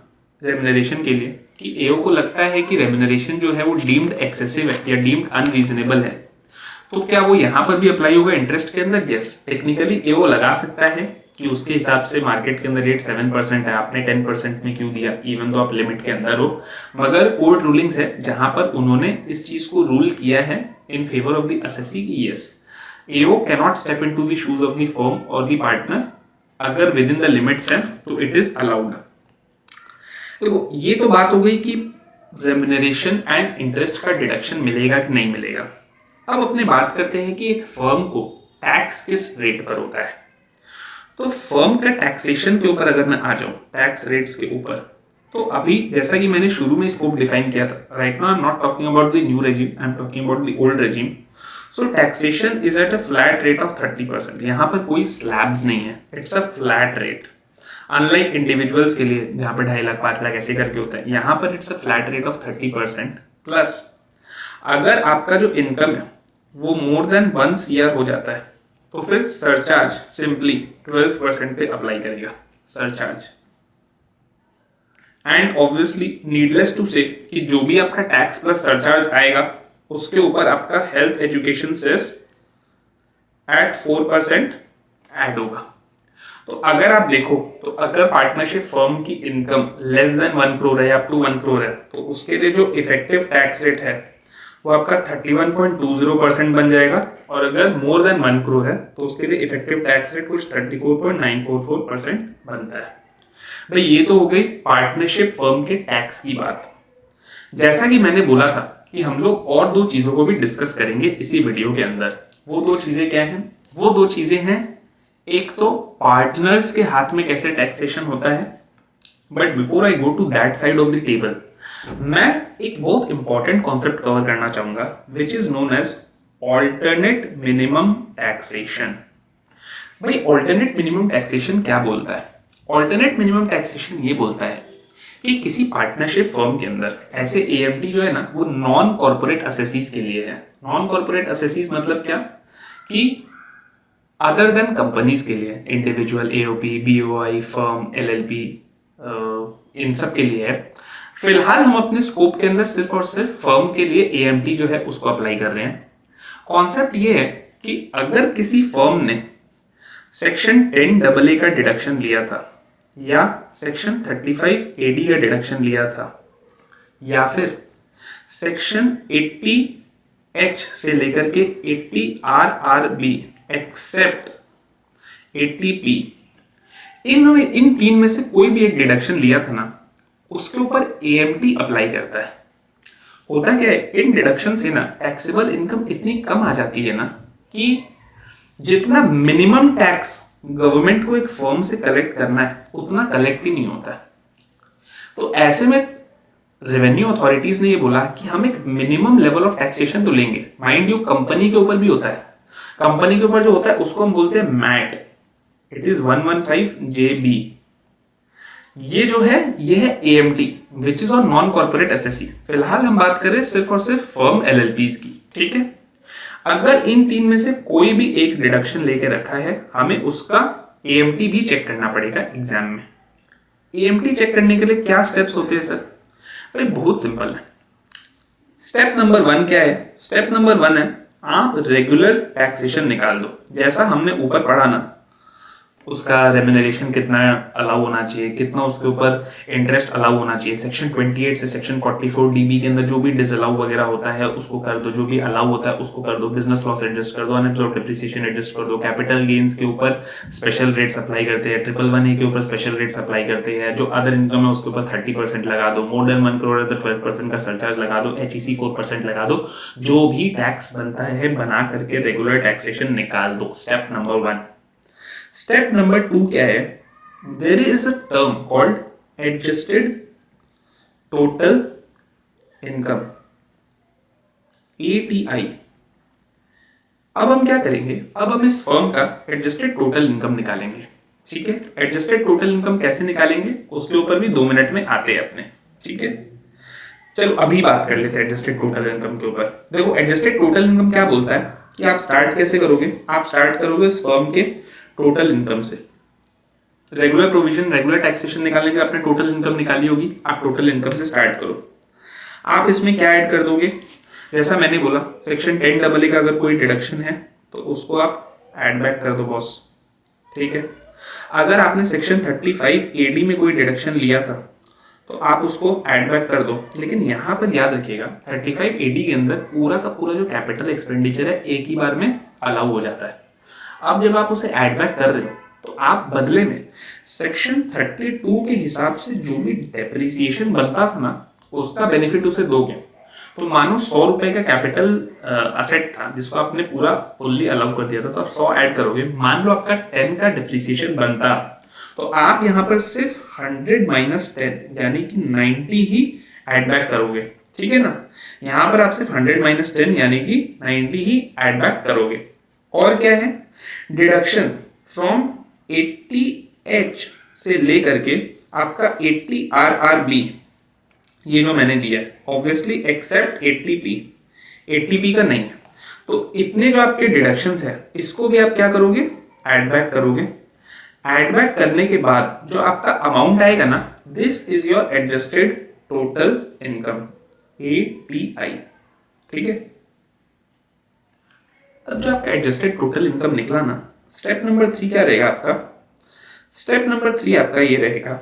रेम्यूनरेशन के लिए, कि AO को लगता है कि रेम्यूनरेशन जो है वो डीम्ड एक्सेसिव है या डीम्ड अनरीजनेबल है, तो क्या वो यहां पर भी अप्लाई होगा इंटरेस्ट के अंदर? यस, टेक्निकली AO लगा सकता है कि उसके हिसाब से मार्केट के अंदर रेट 7% है, आपने 10% में क्यों दिया, इवन तो आप लिमिट के अंदर हो। मगर कोर्ट रूलिंग्स है जहां पर उन्होंने इस चीज को रूल किया है in favour of the assessee की yes, AO cannot step into the shoes of the firm और द पार्टनर, अगर विद इन द लिमिट्स है तो इट इज अलाउड। देखो, ये तो बात हो गई कि रेम्यूनरेशन एंड इंटरेस्ट का डिडक्शन मिलेगा कि नहीं मिलेगा। अब अपने बात करते हैं कि एक फर्म को टैक्स किस रेट पर होता है। तो फर्म का टैक्सेशन के ऊपर अगर मैं आ जाऊं, टैक्स रेट्स के ऊपर, तो अभी जैसा कि मैंने शुरू में स्कोप डिफाइन किया था, right now I am not talking about the new regime, I am talking about the old regime. So taxation is at a flat rate of 30%, यहाँ पर कोई स्लैब्स नहीं है, it's a flat rate. Unlike individuals के लिए जहाँ पर 2.5 लाख 5 लाख ऐसे करके होता है, यहाँ पर it's a flat rate of 30%। Plus अगर आपका जो इनकम है वो मोर देन 1 ईयर हो जाता है तो फिर सरचार्ज सिंपली 12% पे अप्लाई करेगा surcharge. And obviously needless to say कि जो भी आपका टैक्स प्लस सरचार्ज आएगा उसके ऊपर आपका health education cess at 4% add होगा। तो अगर आप देखो तो अगर पार्टनरशिप फर्म की इनकम लेस देन 1 करोड़ है या अप टू 1 करोड़ है तो उसके लिए जो इफेक्टिव टैक्स रेट है वो आपका 31.20% बन जाएगा, और अगर मोर देन 1 करोड़ है तो उसके लिए इफेक्टिव टैक्स रेट कुछ 34.944% बनता है। भाई ये तो हो गई पार्टनरशिप फर्म के टैक्स की बात। जैसा कि मैंने बोला था कि हम लोग और 2 चीजों को भी डिस्कस करेंगे इसी वीडियो के अंदर। वो 2 चीजें क्या हैं? वो 2 चीजें हैं एक तो पार्टनर्स के हाथ में कैसे टैक्सेशन होता है, but before I go to that side of the table मैं एक बहुत इंपॉर्टेंट कॉन्सेप्ट कवर करना चाहूंगा which is known as alternate minimum taxation. भाई ऑल्टरनेट मिनिमम टैक्सेशन क्या बोलता है? ऑल्टरनेट मिनिमम टैक्सेशन ये बोलता है कि किसी पार्टनरशिप फर्म के अंदर ऐसे एएमटी जो है ना वो नॉन कॉर्पोरेट असेसीज के लिए है। नॉन कॉर्पोरेट असेसीज मतलब क्या कि अदर देन कंपनीज के लिए, individual AOP, BOI, firm, LLP, इन सब के लिए है। फिलहाल हम अपने स्कोप के अंदर सिर्फ और सिर्फ फर्म के लिए एएमटी जो है उसको अप्लाई कर रहे हैं। कॉन्सेप्ट ये है कि अगर किसी फर्म ने सेक्शन 10AA का डिडक्शन लिया था या सेक्शन 35AD का डिडक्शन लिया था या फिर सेक्शन 80H से लेकर के 80RRB एक्सेप्ट 80P, इन तीन में से कोई भी एक डिडक्शन लिया था ना, उसके ऊपर एएमटी अप्लाई करता है। होता क्या है, इन डिडक्शन से ना टैक्सेबल इनकम इतनी कम आ जाती है ना कि जितना मिनिमम टैक्स गवर्नमेंट को एक फर्म से कलेक्ट करना है उतना कलेक्ट ही नहीं होता है। तो ऐसे में रेवेन्यू अथॉरिटीज ने ये बोला कि हम एक मिनिमम लेवल ऑफ टैक्सेशन तो लेंगे। माइंड यू कंपनी के ऊपर भी होता है, कंपनी के ऊपर जो होता है उसको हम बोलते हैं मैट, इट इज 115JB। ये जो है ये है AMT which is on non corporate assessee. फिलहाल हम बात करें सिर्फ और सिर्फ फर्म एलएलपीज की, ठीक है। अगर इन तीन में से कोई भी एक डिडक्शन लेके रखा है हमें उसका एएमटी भी चेक करना पड़ेगा एग्जाम में। एएमटी चेक करने के लिए क्या स्टेप्स होते हैं सर? अरे बहुत सिंपल है। स्टेप नंबर 1 क्या है? स्टेप नंबर 1 है आप रेगुलर टैक्सेशन निकाल दो। जैसा हमने ऊपर पढ़ा ना, उसका रेम्यूनरेशन कितना अलाउ होना चाहिए, कितना उसके ऊपर इंटरेस्ट अलाउ होना चाहिए। सेक्शन 28 से सेक्शन 44DB के अंदर जो भी डिसअलाउ वगैरह होता है उसको कर दो, जो भी अलाउ होता है उसको कर दो, बिजनेस लॉस एडजस्ट कर दो, अनएब्सॉर्ब्ड डेप्रिसिएशन एडजस्ट कर दो, कैपिटल गेन्स के ऊपर स्पेशल रेट्स अप्लाई करते हैं, 111A के ऊपर स्पेशल रेट्स अप्लाई करते हैं, जो अदर इनकम है उसके ऊपर 30% लगा दो, मोर देन 1 करोड़ है तो 12% का सरचार्ज लगा दो, HEC 4% लगा दो, जो भी टैक्स बनता है बना करके रेगुलर टैक्सेशन निकाल दो। Step number 1। स्टेप नंबर 2 क्या है? There is a term called adjusted total income, ATI। अब हम क्या करेंगे? अब हम इस फर्म का एडजस्टेड टोटल इनकम निकालेंगे, ठीक है। एडजस्टेड टोटल इनकम कैसे निकालेंगे उसके ऊपर भी 2 मिनट में आते हैं अपने, ठीक है। चलो अभी बात कर लेते हैं एडजस्टेड टोटल इनकम के ऊपर। देखो एडजस्टेड टोटल इनकम क्या बोलता है कि आप स्टार्ट कैसे करोगे? आप स्टार्ट करोगे इस फर्म के टोटल इनकम से। रेगुलर प्रोविजन, रेगुलर टैक्सेशन निकालने के आपने टोटल इनकम निकाली होगी, आप टोटल इनकम से स्टार्ट करो। आप इसमें क्या ऐड कर दोगे? जैसा मैंने बोला सेक्शन 10AA का अगर कोई डिडक्शन है तो उसको आप ऐड बैक कर दो बॉस, ठीक है। अगर आपने सेक्शन 35AD में कोई डिडक्शन लिया था तो आप उसको ऐड बैक कर दो। लेकिन यहाँ पर याद रखिएगा 35AD के अंदर पूरा का पूरा जो कैपिटल एक्सपेंडिचर है एक ही बार में अलाउ हो जाता है। अब जब आप उसे ऐड बैक कर रहे हो तो आप बदले में सेक्शन 32 के हिसाब से जो भी डेप्रिसिएशन बनता था ना उसका बेनिफिट उसे दोगे। तो मानो 100 रुपए का कैपिटल असेट था जिसको आपने पूरा फुल्ली अलाउ कर दिया था, तो आप 100 ऐड करोगे। मान लो आपका 10 का डेप्रिसिएशन बनता तो आप यहाँ पर सिर्फ 100 माइनस 10 यानी कि 90 ही ऐड बैक करोगे, ठीक है ना। यहाँ पर आप सिर्फ 100 माइनस 10 यानी कि 90 ही ऐड बैक करोगे। और क्या है? डिडक्शन फ्रॉम 80H से लेकर के आपका 80RRB, ये जो मैंने दिया है ऑब्वियसली एक्सेप्ट 80P का नहीं है। तो इतने जो आपके डिडक्शंस है इसको भी आप क्या करोगे? ऐड बैक करोगे। ऐड बैक करने के बाद जो आपका अमाउंट आएगा ना, this is your adjusted total income, ATI, ठीक है। अब जो आपका एडजस्टेड टोटल इनकम निकला ना, स्टेप नंबर 3 क्या रहेगा आपका? स्टेप नंबर 3 आपका ये रहेगा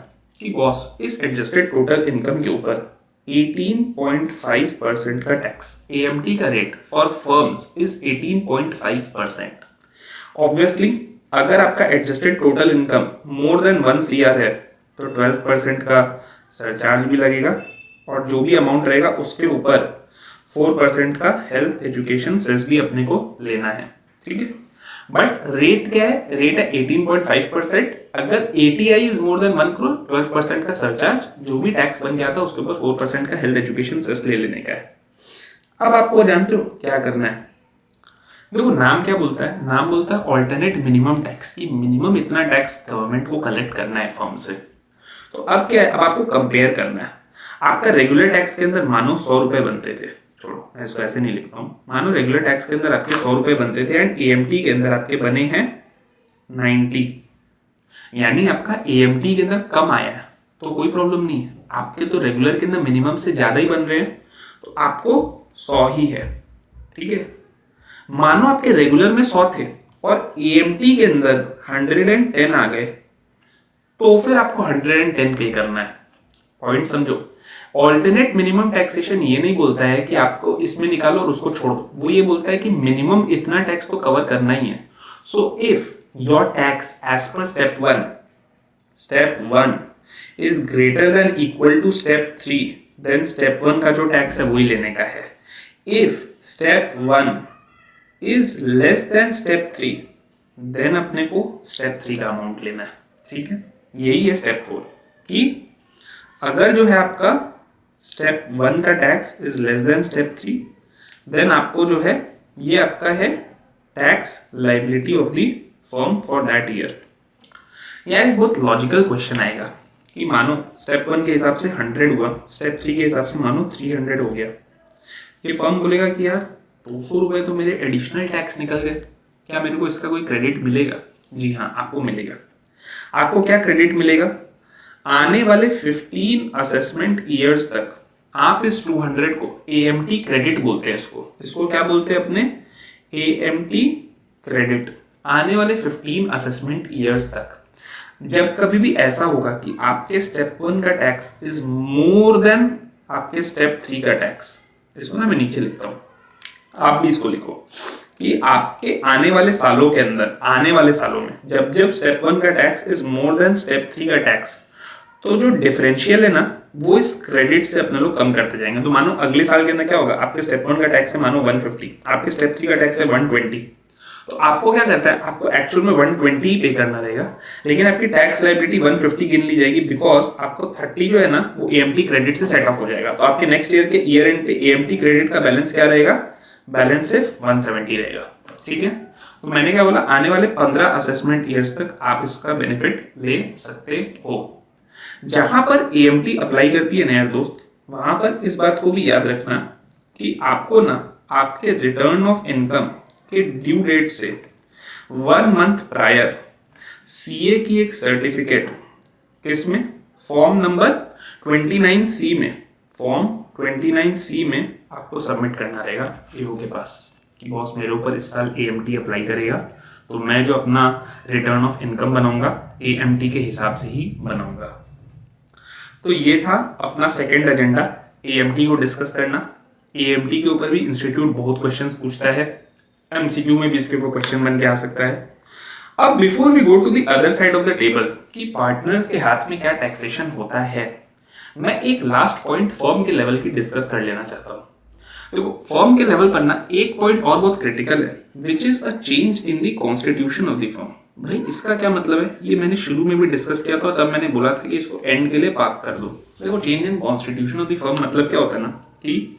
कि बॉस इस एडजस्टेड टोटल इनकम के ऊपर 18.5% का टैक्स, AMT का rate for firms is 18.5%। Obviously अगर आपका adjusted total income more than 1 CR है तो 12% का सरचार्ज भी लगेगा और जो भी अमाउंट रहेगा उसके ऊपर 4% का हेल्थ एजुकेशन सेस भी अपने को लेना है, ठीक है। बट रेट क्या है, रेट है 18.5%। अगर ATI is more than 1 crore 12% का सरचार्ज, जो भी टैक्स बन गया था उसके ऊपर 4% का हेल्थ एजुकेशन सेस ले लेने का है। अब आपको जानते हो क्या करना है, देखो नाम क्या बोलता है, नाम बोलता है ऑल्टरनेट मिनिमम टैक्स, की मिनिमम इतना टैक्स गवर्नमेंट को कलेक्ट करना है फर्म से। तो अब क्या है, अब आपको कंपेयर करना है। आपका रेगुलर टैक्स के अंदर मानो 100 रुपए बनते थे, छोड़ो मैं इसको ऐसे नहीं लिखता हूँ, मानो रेगुलर टैक्स के अंदर आपके 100 रुपए बनते थे एंड AMT के अंदर आपके बने हैं 90, यानी आपका AMT के अंदर कम आया है तो कोई प्रॉब्लम नहीं है, आपके तो रेगुलर के अंदर मिनिमम से ज्यादा ही बन रहे हैं तो आपको 100 ही है, ठीक है। मानो आपके रेगुलर में 100 थे और AMT के अंदर 110 आ गए तो फिर आपको 110 पे करना है। पॉइंट समझो, ऑल्टरनेट मिनिमम टैक्सेशन ये नहीं बोलता है कि आपको इसमें निकालो और उसको छोड़ दो, वो ये बोलता है कि मिनिमम इतना टैक्स तो कवर करना ही है। So if your tax as per step 1 is greater than equal to step 3, then step 1 का जो टैक्स है वही लेने का है। If step 1 is less than step 3, then अपने को स्टेप 3 का अमाउंट लेना है, ठीक है। यही है स्टेप 4 कि अगर जो है आपका स्टेप 1 का tax is less than step 3, then आपको जो है ये आपका है tax liability of the firm for that year. यार एक बहुत लॉजिकल क्वेश्चन आएगा कि मानो स्टेप 1 के हिसाब से 100 हुआ, स्टेप 3 के हिसाब से मानो 300 हो गया, ये फर्म बोलेगा कि यार 200 रुपए तो मेरे एडिशनल टैक्स निकल गए, क्या मेरे को इसका कोई क्रेडिट मिलेगा? जी हाँ, आपको मिलेगा। आपको क्या क्रेडिट मिलेगा? आने वाले 15 असेसमेंट ईयर्स तक आप इस 200 को AMT क्रेडिट बोलते हैं, इसको क्या बोलते हैं अपने? AMT credit. आने वाले 15 असेसमेंट ईयर्स तक जब कभी भी ऐसा होगा कि आपके स्टेप 1 का टैक्स इज मोर देन आपके स्टेप 3 का टैक्स, इसको ना मैं नीचे लिखता हूं, आप भी इसको लिखो कि आपके आने वाले सालों के अंदर, आने वाले सालों में जब जब स्टेप 1 का tax is more than step 3 का टैक्स, तो जो डिफरेंशियल है ना वो इस क्रेडिट से अपने लोग कम करते जाएंगे। तो मानो अगले साल के अंदर क्या होगा, आपके स्टेप 1 का टैक्स है मानो 150, आपके स्टेप 3 का टैक्स है 120, तो आपको क्या करता है, आपको एक्चुअल में 120 ही पे करना रहेगा, लेकिन आपकी टैक्स लायबिलिटी 150 गिन ली जाएगी बिकॉज आपको 30 जो है ना वो AMT क्रेडिट से सेट ऑफ हो जाएगा। तो आपके नेक्स्ट ईयर के ईयर एंड पे AMT क्रेडिट का बैलेंस क्या रहेगा? बैलेंस सिर्फ 170 रहेगा, ठीक है। तो मैंने क्या बोला, आने वाले 15 असेसमेंट ईयर्स तक आप इसका बेनिफिट ले सकते हो। जहां पर AMT अप्लाई करती है ना यार दोस्त, वहां पर इस बात को भी याद रखना कि आपको ना आपके रिटर्न ऑफ इनकम के ड्यू डेट से 1 मंथ प्रायर CA की एक सर्टिफिकेट किसमें, फॉर्म नंबर 29C में, फॉर्म 29C में आपको सबमिट करना रहेगा AO के पास कि बॉस मेरे ऊपर इस साल AMT अप्लाई करेगा तो मैं जो अपना रिटर्न ऑफ इनकम बनाऊंगा AMT के हिसाब से ही बनाऊंगा। तो ये था अपना सेकंड एजेंडा, AMT को डिस्कस करना। AMT के ऊपर भी इंस्टीट्यूट बहुत क्वेश्चंस पूछता है, MCQ में भी इसके ऊपर क्वेश्चन बन के आ सकता है। अब before we go to the other side of the table कि पार्टनर्स के हाथ में क्या टैक्सेशन होता है, मैं एक लास्ट पॉइंट फर्म के लेवल की डिस्कस कर लेना चाहता हूँ। देखो फर्म के लेवल पर ना एक पॉइंट और बहुत क्रिटिकल है, which is a change in the constitution of the firm. भाई इसका क्या मतलब है, ये मैंने शुरू में भी डिस्कस किया था, तब मैंने बोला था कि इसको एंड के लिए पार्क कर दो। देखो change in constitution of the firm मतलब क्या होता है ना कि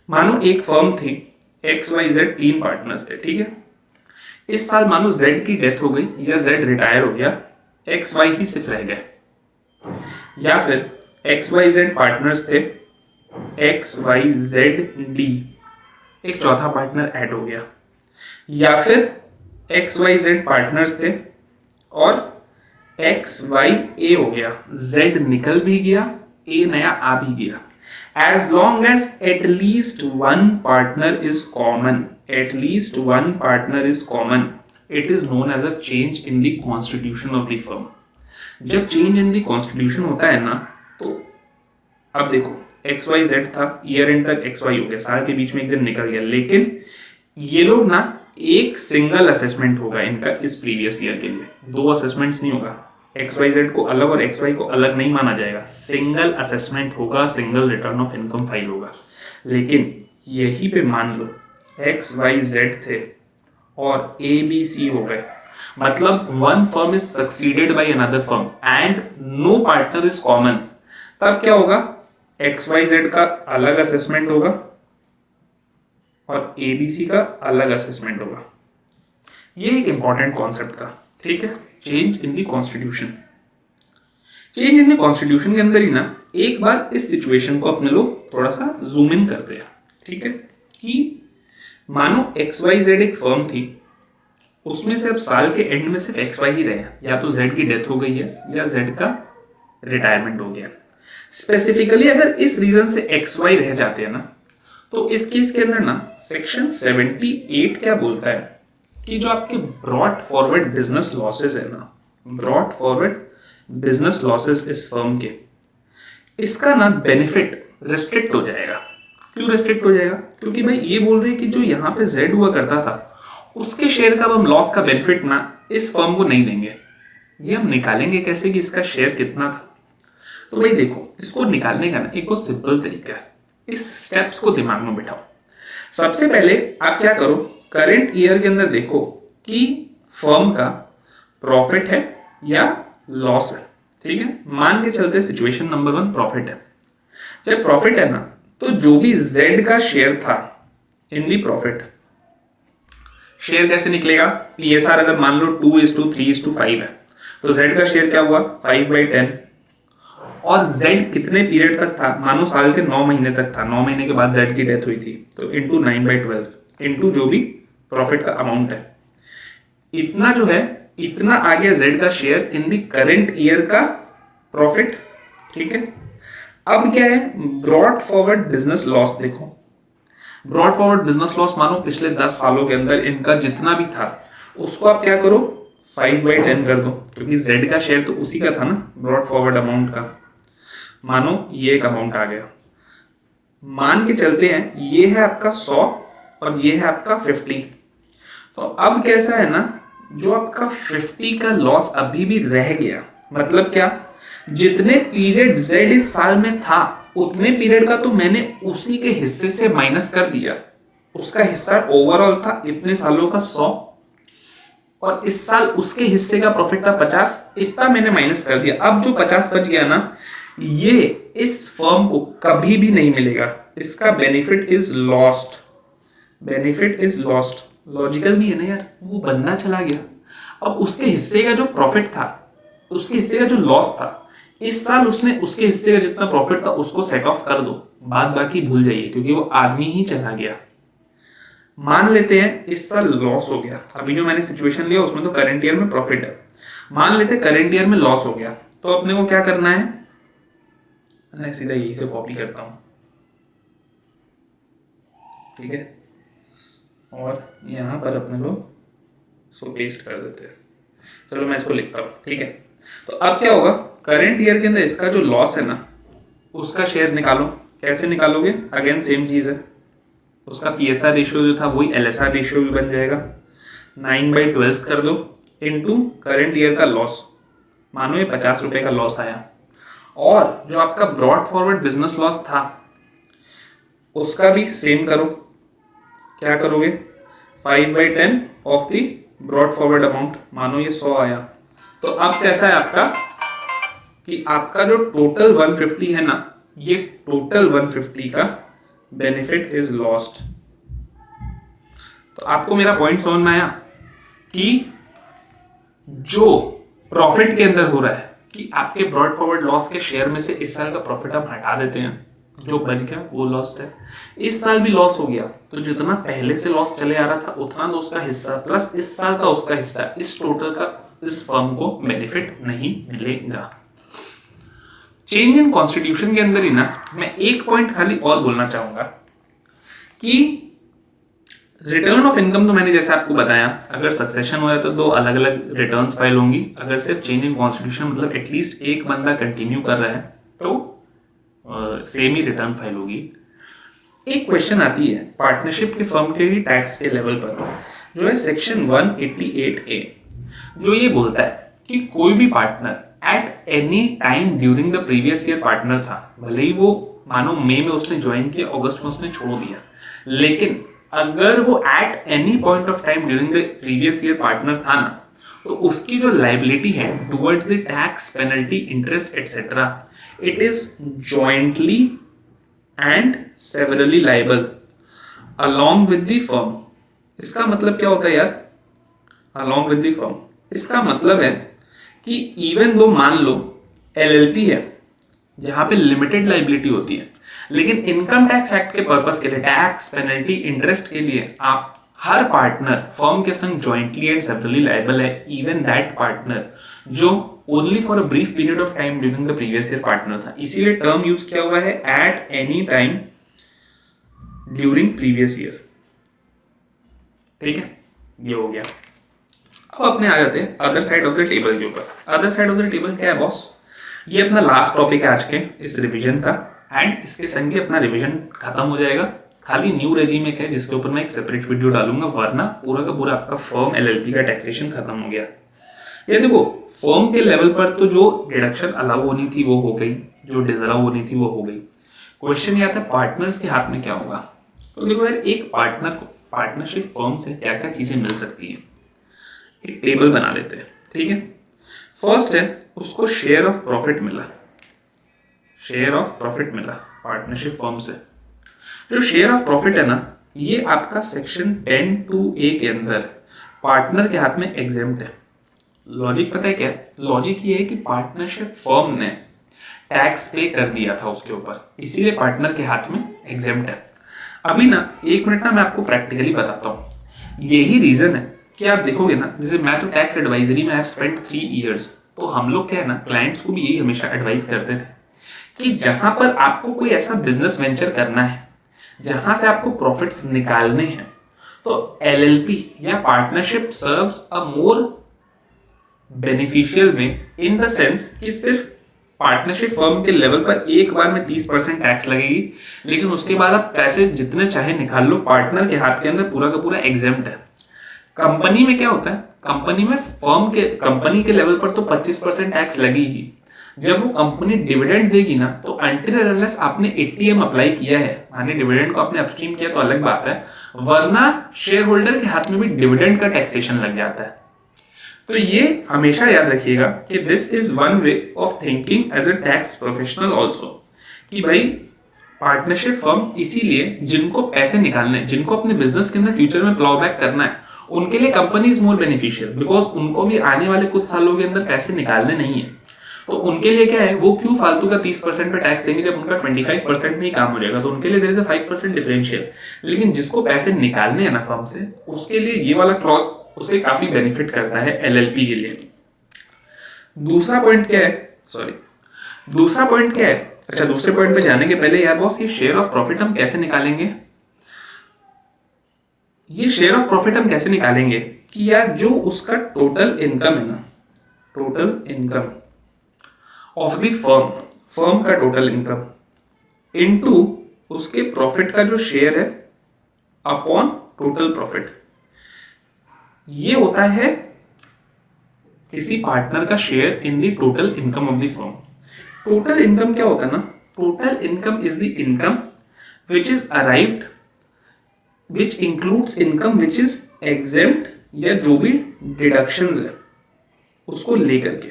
मानो एक फर्म थी, XYZ 3 पार्टनर्स थे, ठीक है। इस साल मानो Z की डेथ हो गई या Z रिटायर हो गया, XY ही सिर्फ रह गए, या फिर XYZ पार्टनर्स थे, XYZD एक चौथा पार्टनर ऐड हो गया, या फिर XYZ पार्टनर्स थे और XYA हो गया, Z निकल भी गया, A नया आ भी गया। As long as at least one partner is common, at least one partner is common, it is known as a change in the constitution of the firm. जब change in the constitution होता है ना, तो अब देखो XYZ था, year and तक XY हो गया, साल के बीच में एक दिन निकल गया, लेकिन ये लोग ना एक सिंगल असेसमेंट होगा इनका इस प्रीवियस ईयर के लिए, 2 असेसमेंट्स नहीं होगा, XYZ को अलग और XY को अलग नहीं माना जाएगा, सिंगल असेसमेंट होगा, single return of income file होगा। लेकिन यही पे मान लो XYZ थे और ए बी सी हो गए, मतलब one firm is succeeded by another firm and no partner is common, तब क्या होगा, एक्स वाई जेड का अलग असेसमेंट होगा और एबीसी का अलग असेसमेंट होगा। ये एक इंपॉर्टेंट कॉन्सेप्ट था, ठीक है। Change in the constitution, change in the constitution के अंदर ही ना एक बार इस सिचुएशन को अपने लोग थोड़ा सा जूम इन करते हैं, ठीक है, कि मानो एक्स वाई जेड एक फर्म थी, उसमें से अब साल के एंड में सिर्फ एक्स वाई ही रहे, या तो जेड की डेथ हो गई है या जेड का रिटायरमेंट हो गया। स्पेसिफिकली अगर इस रीजन से एक्स वाई रह जाते हैं ना, तो इस केस के अंदर ना सेक्शन 78 क्या बोलता है कि जो आपके ब्रॉड फॉरवर्ड बिजनेस लॉसेस है ना, ब्रॉड फॉरवर्ड बिजनेस लॉसेस इस फर्म के, इसका ना बेनिफिट रेस्ट्रिक्ट हो जाएगा। क्यों रेस्ट्रिक्ट हो जाएगा? क्योंकि भाई ये बोल रहे हैं कि जो यहाँ पे जेड हुआ करता था उसके शेयर का हम लॉस का बेनिफिट ना इस फर्म को नहीं देंगे। ये हम निकालेंगे कैसे कि इसका शेयर कितना था? तो भाई देखो, इसको निकालने का ना एक बहुत सिंपल तरीका है, इस स्टेप्स को दिमाग में बिठाओ। सबसे पहले आप क्या करो, करंट ईयर के अंदर देखो कि फर्म का प्रॉफिट है या लॉस है, ठीक है। मान के चलते सिचुएशन नंबर 1 प्रॉफिट है। जब प्रॉफिट है ना, तो जो भी जेड का शेयर था इन दी प्रॉफिट, शेयर कैसे निकलेगा? पीएसआर अगर मान लो 2:3:5 है, तो जेड का शेयर क्या हुआ? 5/10। और जेड कितने पीरियड तक था? मानो साल के 9 महीने तक था, 9 महीने के बाद जेड की डेथ हुई थी, तो इंटू 9/12 इंटू जो भी प्रॉफिट का अमाउंट है, इतना जो है इतना आ गया जेड का share in the current year का प्रॉफिट, ठीक है। अब क्या है, ब्रॉड फॉरवर्ड बिजनेस लॉस देखो। ब्रॉड फॉरवर्ड बिजनेस लॉस मानो पिछले 10 सालों के अंदर इनका जितना भी था उसको आप क्या करो, 5/10 कर दो, क्योंकि जेड का शेयर तो उसी का था ना ब्रॉड फॉरवर्ड अमाउंट का। मानो ये एक अमाउंट आ गया, मान के चलते हैं ये है आपका 100 और ये है आपका 50। तो अब कैसा है ना, जो आपका 50 का लॉस अभी भी रह गया, मतलब क्या, जितने पीरियड जेड इस साल में था उतने पीरियड का तो मैंने उसी के हिस्से से माइनस कर दिया। उसका हिस्सा ओवरऑल था इतने सालों का 100 और इस साल उसके हिस्से का प्रॉफिट था 50, इतना मैंने माइनस कर दिया। अब जो 50 बच गया ना, ये इस फर्म को कभी भी नहीं मिलेगा, इसका benefit is lost, benefit is lost. Logical भी है ना यार, वो बंदा चला गया, अब उसके हिस्से का जो प्रॉफिट था, उसके हिस्से का जो लॉस था, इस साल उसने उसके हिस्से का जितना प्रॉफिट था उसको सेट ऑफ कर दो, बाद बाकी भूल जाइए, क्योंकि वो आदमी ही चला गया। मान लेते हैं इस साल लॉस हो गया, अभी जो मैंने सिचुएशन लिया उसमें तो करंट ईयर में प्रॉफिट है, मान लेते हैं करंट ईयर में लॉस हो गया, तो अपने को क्या करना है, मैं सीधा यही से कॉपी करता हूं, ठीक है, और यहां पर अपने लोग इसको पेस्ट कर देते हैं। चलो मैं इसको लिखता हूं, ठीक है। तो अब क्या होगा, करंट ईयर के अंदर इसका जो लॉस है ना, उसका शेयर निकालो। कैसे निकालोगे? अगेन सेम चीज है, उसका पीएसआर रेशियो जो था वही एलएसआर रेशियो भी बन जाएगा, 9/12 कर दो इनटू करंट ईयर का लॉस। मानो ये 50 रुपए का लॉस आया, और जो आपका ब्रॉड फॉरवर्ड बिजनेस लॉस था उसका भी सेम करो। क्या करोगे? 5/10 of the brought forward amount, मानो ये 100 आया, तो अब कैसा है आपका कि आपका जो टोटल 150 है ना, ये टोटल 150 का बेनिफिट इज लॉस्ट। तो आपको मेरा पॉइंट समझ में आया कि जो प्रॉफिट के अंदर हो रहा है कि आपके ब्रॉड फॉरवर्ड लॉस के शेयर में से इस साल का प्रॉफिट हम हटा देते हैं, जो बच गया वो लॉस्ट है। इस साल भी लॉस हो गया, तो जितना पहले से लॉस चले आ रहा था उतना तो उसका हिस्सा प्लस इस साल का उसका हिस्सा, इस टोटल का इस फर्म को बेनिफिट नहीं मिलेगा। चेंज इन कॉन्स्टिट्यूशन के अंदर ही ना मैं एक पॉइंट खाली और बोलना चाहूंगा कि रिटर्न ऑफ इनकम तो मैंने जैसे आपको बताया, अगर सक्सेशन हो जाए तो 2 अलग अलग रिटर्न्स फाइल होंगी। अगर सिर्फ चेंज इन कॉन्स्टिट्यूशन मतलब एटलीस्ट एक बंदा कंटिन्यू कर रहा है तो सेम ही रिटर्न फाइल होगी। एक क्वेश्चन आती है पार्टनरशिप के फर्म के टैक्स के लेवल पर, जो है सेक्शन 188A, जो ये बोलता है कि कोई भी partner at any time during the previous year partner था, भले ही वो मानो मई में उसने ज्वाइन किया, अगस्त में उसने छोड़ दिया, लेकिन अगर वो at any point of time during the previous year partner था ना, तो उसकी जो लाइबिलिटी है towards the tax penalty interest etcetera, it is jointly and severally liable along with the firm. इसका मतलब क्या होता है यार, अलॉन्ग विद द फर्म, इसका मतलब है कि इवन दो मान लो एलएलपी है जहां पे लिमिटेड लाइबिलिटी होती है, लेकिन इनकम टैक्स एक्ट के पर्पस के लिए, टैक्स पेनल्टी इंटरेस्ट के लिए आप हर पार्टनर फर्म के संग जॉइंटली एंड सेवरली लायबल है, इवन दैट पार्टनर जो only for a brief period of time during the previous year partner था। इसीलिए टर्म यूज किया हुआ है at any time during previous year. ठीक है, ये हो गया। अब अपने आ जाते हैं other side of the table के ऊपर। Other side of the table क्या है बॉस? ये अपना लास्ट टॉपिक है आज के इस रिवीजन का, एंड इसके संग अपना रिवीजन खत्म हो जाएगा। खाली न्यू रेजिम है जिसके ऊपर मैं एक सेपरेट वीडियो डालूंगा, वरना पूरा का पूरा आपका फर्म एलएलपी का टैक्सेशन खत्म हो गया। ये देखो, फर्म के लेवल पर तो जो डिडक्शन अलाउ होनी थी वो हो गई, जो डिसअलाउ होनी थी वो हो गई। क्वेश्चन ये आता है पार्टनर्स के हाथ में क्या होगा। तो देखो यार, एक पार्टनर को पार्टनरशिप फर्म से क्या क्या चीजें मिल सकती हैं, एक टेबल बना लेते हैं। ठीक है, फर्स्ट है उसको शेयर ऑफ प्रॉफिट मिला, शेयर ऑफ प्रॉफिट मिला पार्टनरशिप फर्म से। जो शेयर ऑफ प्रॉफिट है ना, ये आपका सेक्शन 10(2)(a) के अंदर पार्टनर के हाथ में एग्जेम्प्ट है। लॉजिक पता है क्या? लॉजिक ये है कि पार्टनरशिप फर्म ने टैक्स पे कर दिया था उसके ऊपर, इसीलिए पार्टनर के हाथ में एग्जेम्प्ट है। अभी ना एक मिनट ना मैं आपको प्रैक्टिकली बताता हूँ। यही रीजन है कि आप देखोगे ना, जैसे मैं तो टैक्स एडवाइजरी में आई हैव स्पेंट 3 years, तो हम लोग क्या है ना, क्लाइंट्स को भी यही हमेशा एडवाइस करते थे कि जहां पर आपको कोई ऐसा बिजनेस वेंचर करना है जहां से आपको प्रॉफिट्स निकालने हैं, तो एलएलपी या partnership serves a more beneficial way, in the sense कि सिर्फ पार्टनरशिप फर्म के लेवल पर एक बार में 30% टैक्स लगेगी, लेकिन उसके बाद आप पैसे जितने चाहे निकाल लो, पार्टनर के हाथ के अंदर पूरा का पूरा एग्जेम्प्ट है। कंपनी में क्या होता है, कंपनी में कंपनी के लेवल पर तो 25% टैक्स लगी ही। जब वो कंपनी डिविडेंड देगी ना, तो अनटिल अनलेस आपने एटीएम अप्लाई किया है, माने डिविडेंड को आपने अपस्ट्रीम किया तो अलग बात है, वरना शेयर होल्डर के हाथ में भी डिविडेंड का टैक्सेशन लग जाता है। तो ये हमेशा याद रखिएगा कि this is one way of thinking as a tax professional also, कि भाई पार्टनरशिप फर्म इसीलिए जिनको पैसे निकालने, जिनको अपने बिजनेस के अंदर फ्यूचर में प्लाउ बैक करना है, उनके लिए company is more beneficial, because उनको भी आने वाले कुछ सालों के अंदर पैसे निकालने नहीं है। तो उनके लिए क्या है, वो क्यों फालतू का 30% पे टैक्स देंगे जब उनका 25% में ही काम हो जाएगा। तो उनके लिए देयर इज अ 5% डिफरेंशियल। लेकिन जिसको पैसे निकालने हैं ना फर्म से, उसके लिए ये वाला क्लॉज उसे काफी बेनिफिट करता है एलएलपी के लिए। दूसरा पॉइंट क्या है, दूसरा पॉइंट क्या है? अच्छा, दूसरे पॉइंट पे जाने के पहले यार बॉस, ये शेयर ऑफ प्रॉफिट हम कैसे निकालेंगे? ये शेयर ऑफ प्रॉफिट हम कैसे निकालेंगे कि यार जो उसका टोटल इनकम है ना, total income of the firm का टोटल इनकम इनटू उसके प्रॉफिट का जो शेयर है अपॉन टोटल प्रॉफिट, ये होता है किसी पार्टनर का share in the total income of the firm. Total income क्या होता है ना, total income is the income which is arrived which includes income which is exempt, या जो भी डिडक्शंस है उसको लेकर के।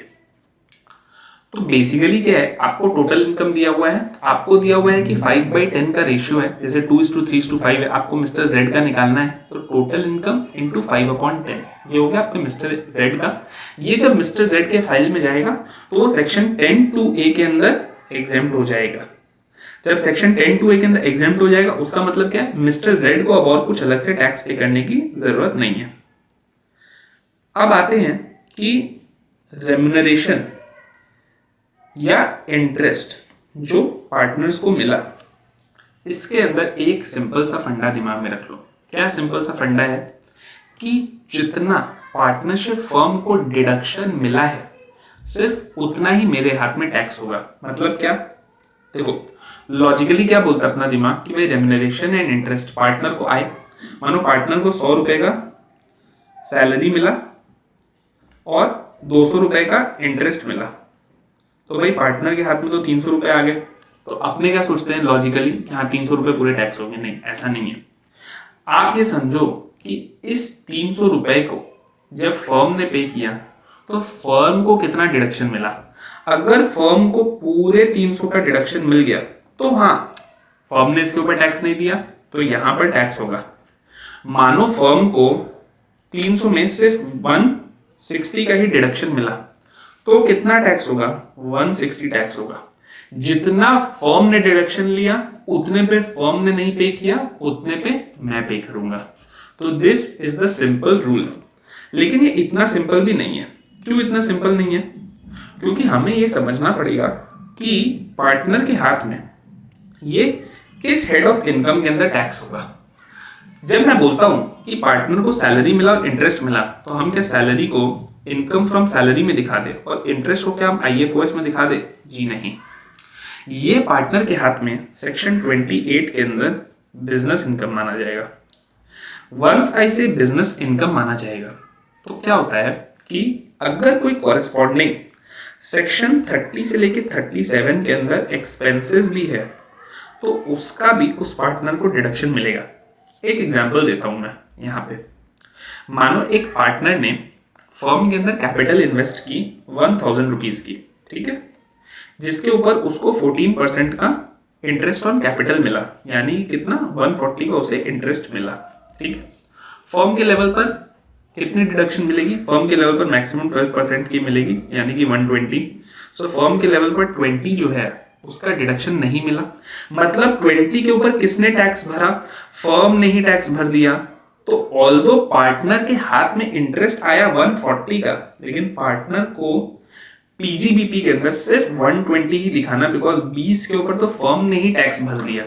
तो बेसिकली क्या है, आपको टोटल इनकम दिया हुआ है, आपको दिया हुआ है कि 5/10 का रेशियो है, जैसे 2:3:5 है, आपको मिस्टर जेड का निकालना है, तो टोटल इनकम इंटू 5/10 ये हो गया आपके मिस्टर जेड का। ये जब मिस्टर जेड के फाइल में जाएगा तो वो सेक्शन 10(2)(a) के अंदर एग्जेम्प्ट हो जाएगा। जब सेक्शन 10(2)(a) के अंदर एग्जेम्प्ट हो जाएगा, उसका मतलब क्या है, मिस्टर जेड को अब और कुछ अलग से टैक्स पे करने की जरूरत नहीं है। अब आते हैं कि रेम्युनरेशन या इंटरेस्ट जो पार्टनर्स को मिला, इसके अंदर एक सिंपल सा फंडा दिमाग में रख लो। क्या सिंपल सा फंडा है कि जितना पार्टनरशिप फर्म को डिडक्शन मिला है, सिर्फ उतना ही मेरे हाथ में टैक्स होगा। मतलब क्या, देखो लॉजिकली क्या बोलता है अपना दिमाग कि भाई रेम्युनरेशन एंड इंटरेस्ट पार्टनर को आए, मानो पार्टनर को 100 रुपए का सैलरी मिला और 200 रुपए का इंटरेस्ट मिला, तो भाई पार्टनर के हाथ में तो 300 रुपए आ गए। तो अपने क्या सोचते हैं लॉजिकली कि हाँ 300 रुपए पूरे टैक्स हो गए, नहीं ऐसा नहीं है। आप ये समझो कि इस 300 रुपए को जब फर्म ने पे किया तो फर्म को कितना डिडक्शन मिला। अगर फर्म को पूरे 300 का डिडक्शन मिल गया तो हाँ, फर्म ने इसके ऊपर टैक्स नहीं दिया तो यहां पर टैक्स होगा। मानो फर्म को 300 में सिर्फ 160 का ही डिडक्शन मिला तो कितना टैक्स होगा, 160 टैक्स होगा। जितना फर्म ने डिडक्शन लिया उतने पे फर्म ने नहीं पे किया, उतने पे मैं पे करूंगा। तो this is the simple rule. लेकिन ये इतना सिंपल भी नहीं है। क्यों इतना सिंपल नहीं है? क्योंकि हमें ये समझना पड़ेगा कि पार्टनर के हाथ में ये किस हेड ऑफ इनकम के अंदर टैक्स होगा। जब मैं बोलता हूं कि पार्टनर को सैलरी मिला और इंटरेस्ट मिला तो हम क्या सैलरी को इनकम फ्रॉम सैलरी में दिखा दे और इंटरेस्ट को क्या हम IFOS में दिखा दे? जी नहीं। ये पार्टनर के हाथ में सेक्शन 28 के अंदर बिजनेस इनकम माना जाएगा। वंस आई से बिजनेस इनकम माना जाएगा तो क्या होता है कि अगर कोई कॉरेस्पॉन्डिंग सेक्शन 30 से लेके 37 के अंदर एक्सपेंसेस भी है तो उसका भी उस पार्टनर को डिडक्शन मिलेगा। एक एग्जांपल देता हूं मैं यहाँ पे। मानो एक पार्टनर ने फर्म के अंदर कैपिटल इन्वेस्ट की 1000 रुपीज की, ठीक है, जिसके ऊपर उसको 14% का इंटरेस्ट ऑन कैपिटल मिला, यानी कितना, 140 का उसे इंटरेस्ट मिला, ठीक है। फर्म के लेवल पर कितनी डिडक्शन मिलेगी? फर्म के लेवल पर मैक्सिमम 12% की मिलेगी, यानी कि 120। सो फर्म के लेवल पर 20 जो है उसका डिडक्शन नहीं मिला। मतलब 20 के ऊपर किसने टैक्स भरा? फर्म ने ही टैक्स भर दिया। तो ऑल्दो पार्टनर के हाथ में इंटरेस्ट आया 140 का, लेकिन पार्टनर को पीजीबीपी के अंदर सिर्फ 120 ही दिखाना, बिकॉज 20 के ऊपर तो फर्म ने ही टैक्स भर दिया।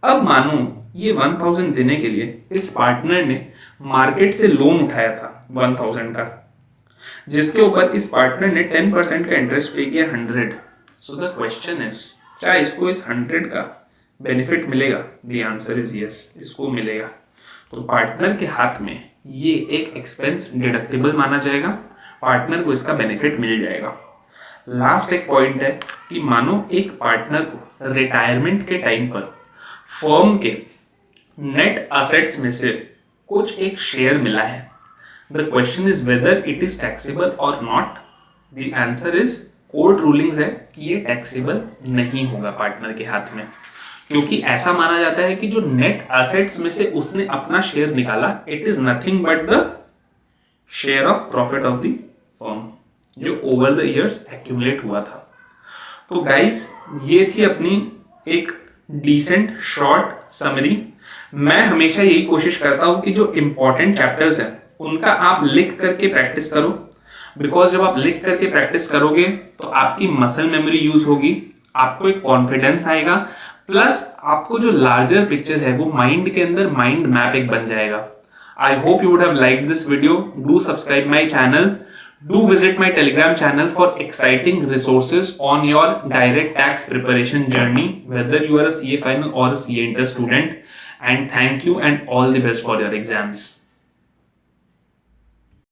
अब मानो ये 1000 देने के लिए इस पार्टनर ने मार्केट से लोन उठाया था 1000 का, जिसके ऊपर इस पार्टनर ने 10% का इंटरेस्ट पे किया 100। सो द क्वेश्चन इज, क्या इसको इस 100 का बेनिफिट मिलेगा? द आंसर इज यस, इसको मिलेगा। तो पार्टनर के हाथ में ये एक एक्सपेंस डिडक्टेबल माना जाएगा, पार्टनर को इसका बेनिफिट मिल जाएगा। लास्ट एक पॉइंट है कि मानो एक पार्टनर को रिटायरमेंट के टाइम पर फर्म के नेट असेट्स में से कुछ एक शेयर मिला है। The question is whether it is taxable or not. The answer is, court rulings है कि ये टैक्सेबल नहीं होगा पार्टनर के हाथ में, क्योंकि ऐसा माना जाता है कि जो नेट असेट्स में से उसने अपना शेयर निकाला, it is nothing but the share of profit of the firm जो ओवर द इयर्स एक्यूमुलेट हुआ था। तो गाइस, ये थी अपनी एक डिसेंट शॉर्ट समरी। मैं हमेशा यही कोशिश करता हूं कि जो इंपॉर्टेंट चैप्टर्स हैं उनका आप लिख करके प्रैक्टिस करो, बिकॉज जब आप लिख करके प्रैक्टिस करोगे तो आपकी मसल मेमोरी यूज होगी, आपको एक कॉन्फिडेंस आएगा, प्लस आपको जो लार्जर पिक्चर है वो माइंड के अंदर माइंड मैप एक बन जाएगा। I hope you would have liked this video. Do subscribe my channel. Do visit my Telegram channel for exciting resources on your direct tax preparation journey, whether you are a CA final or a CA Inter student. And thank you and all the best for your exams.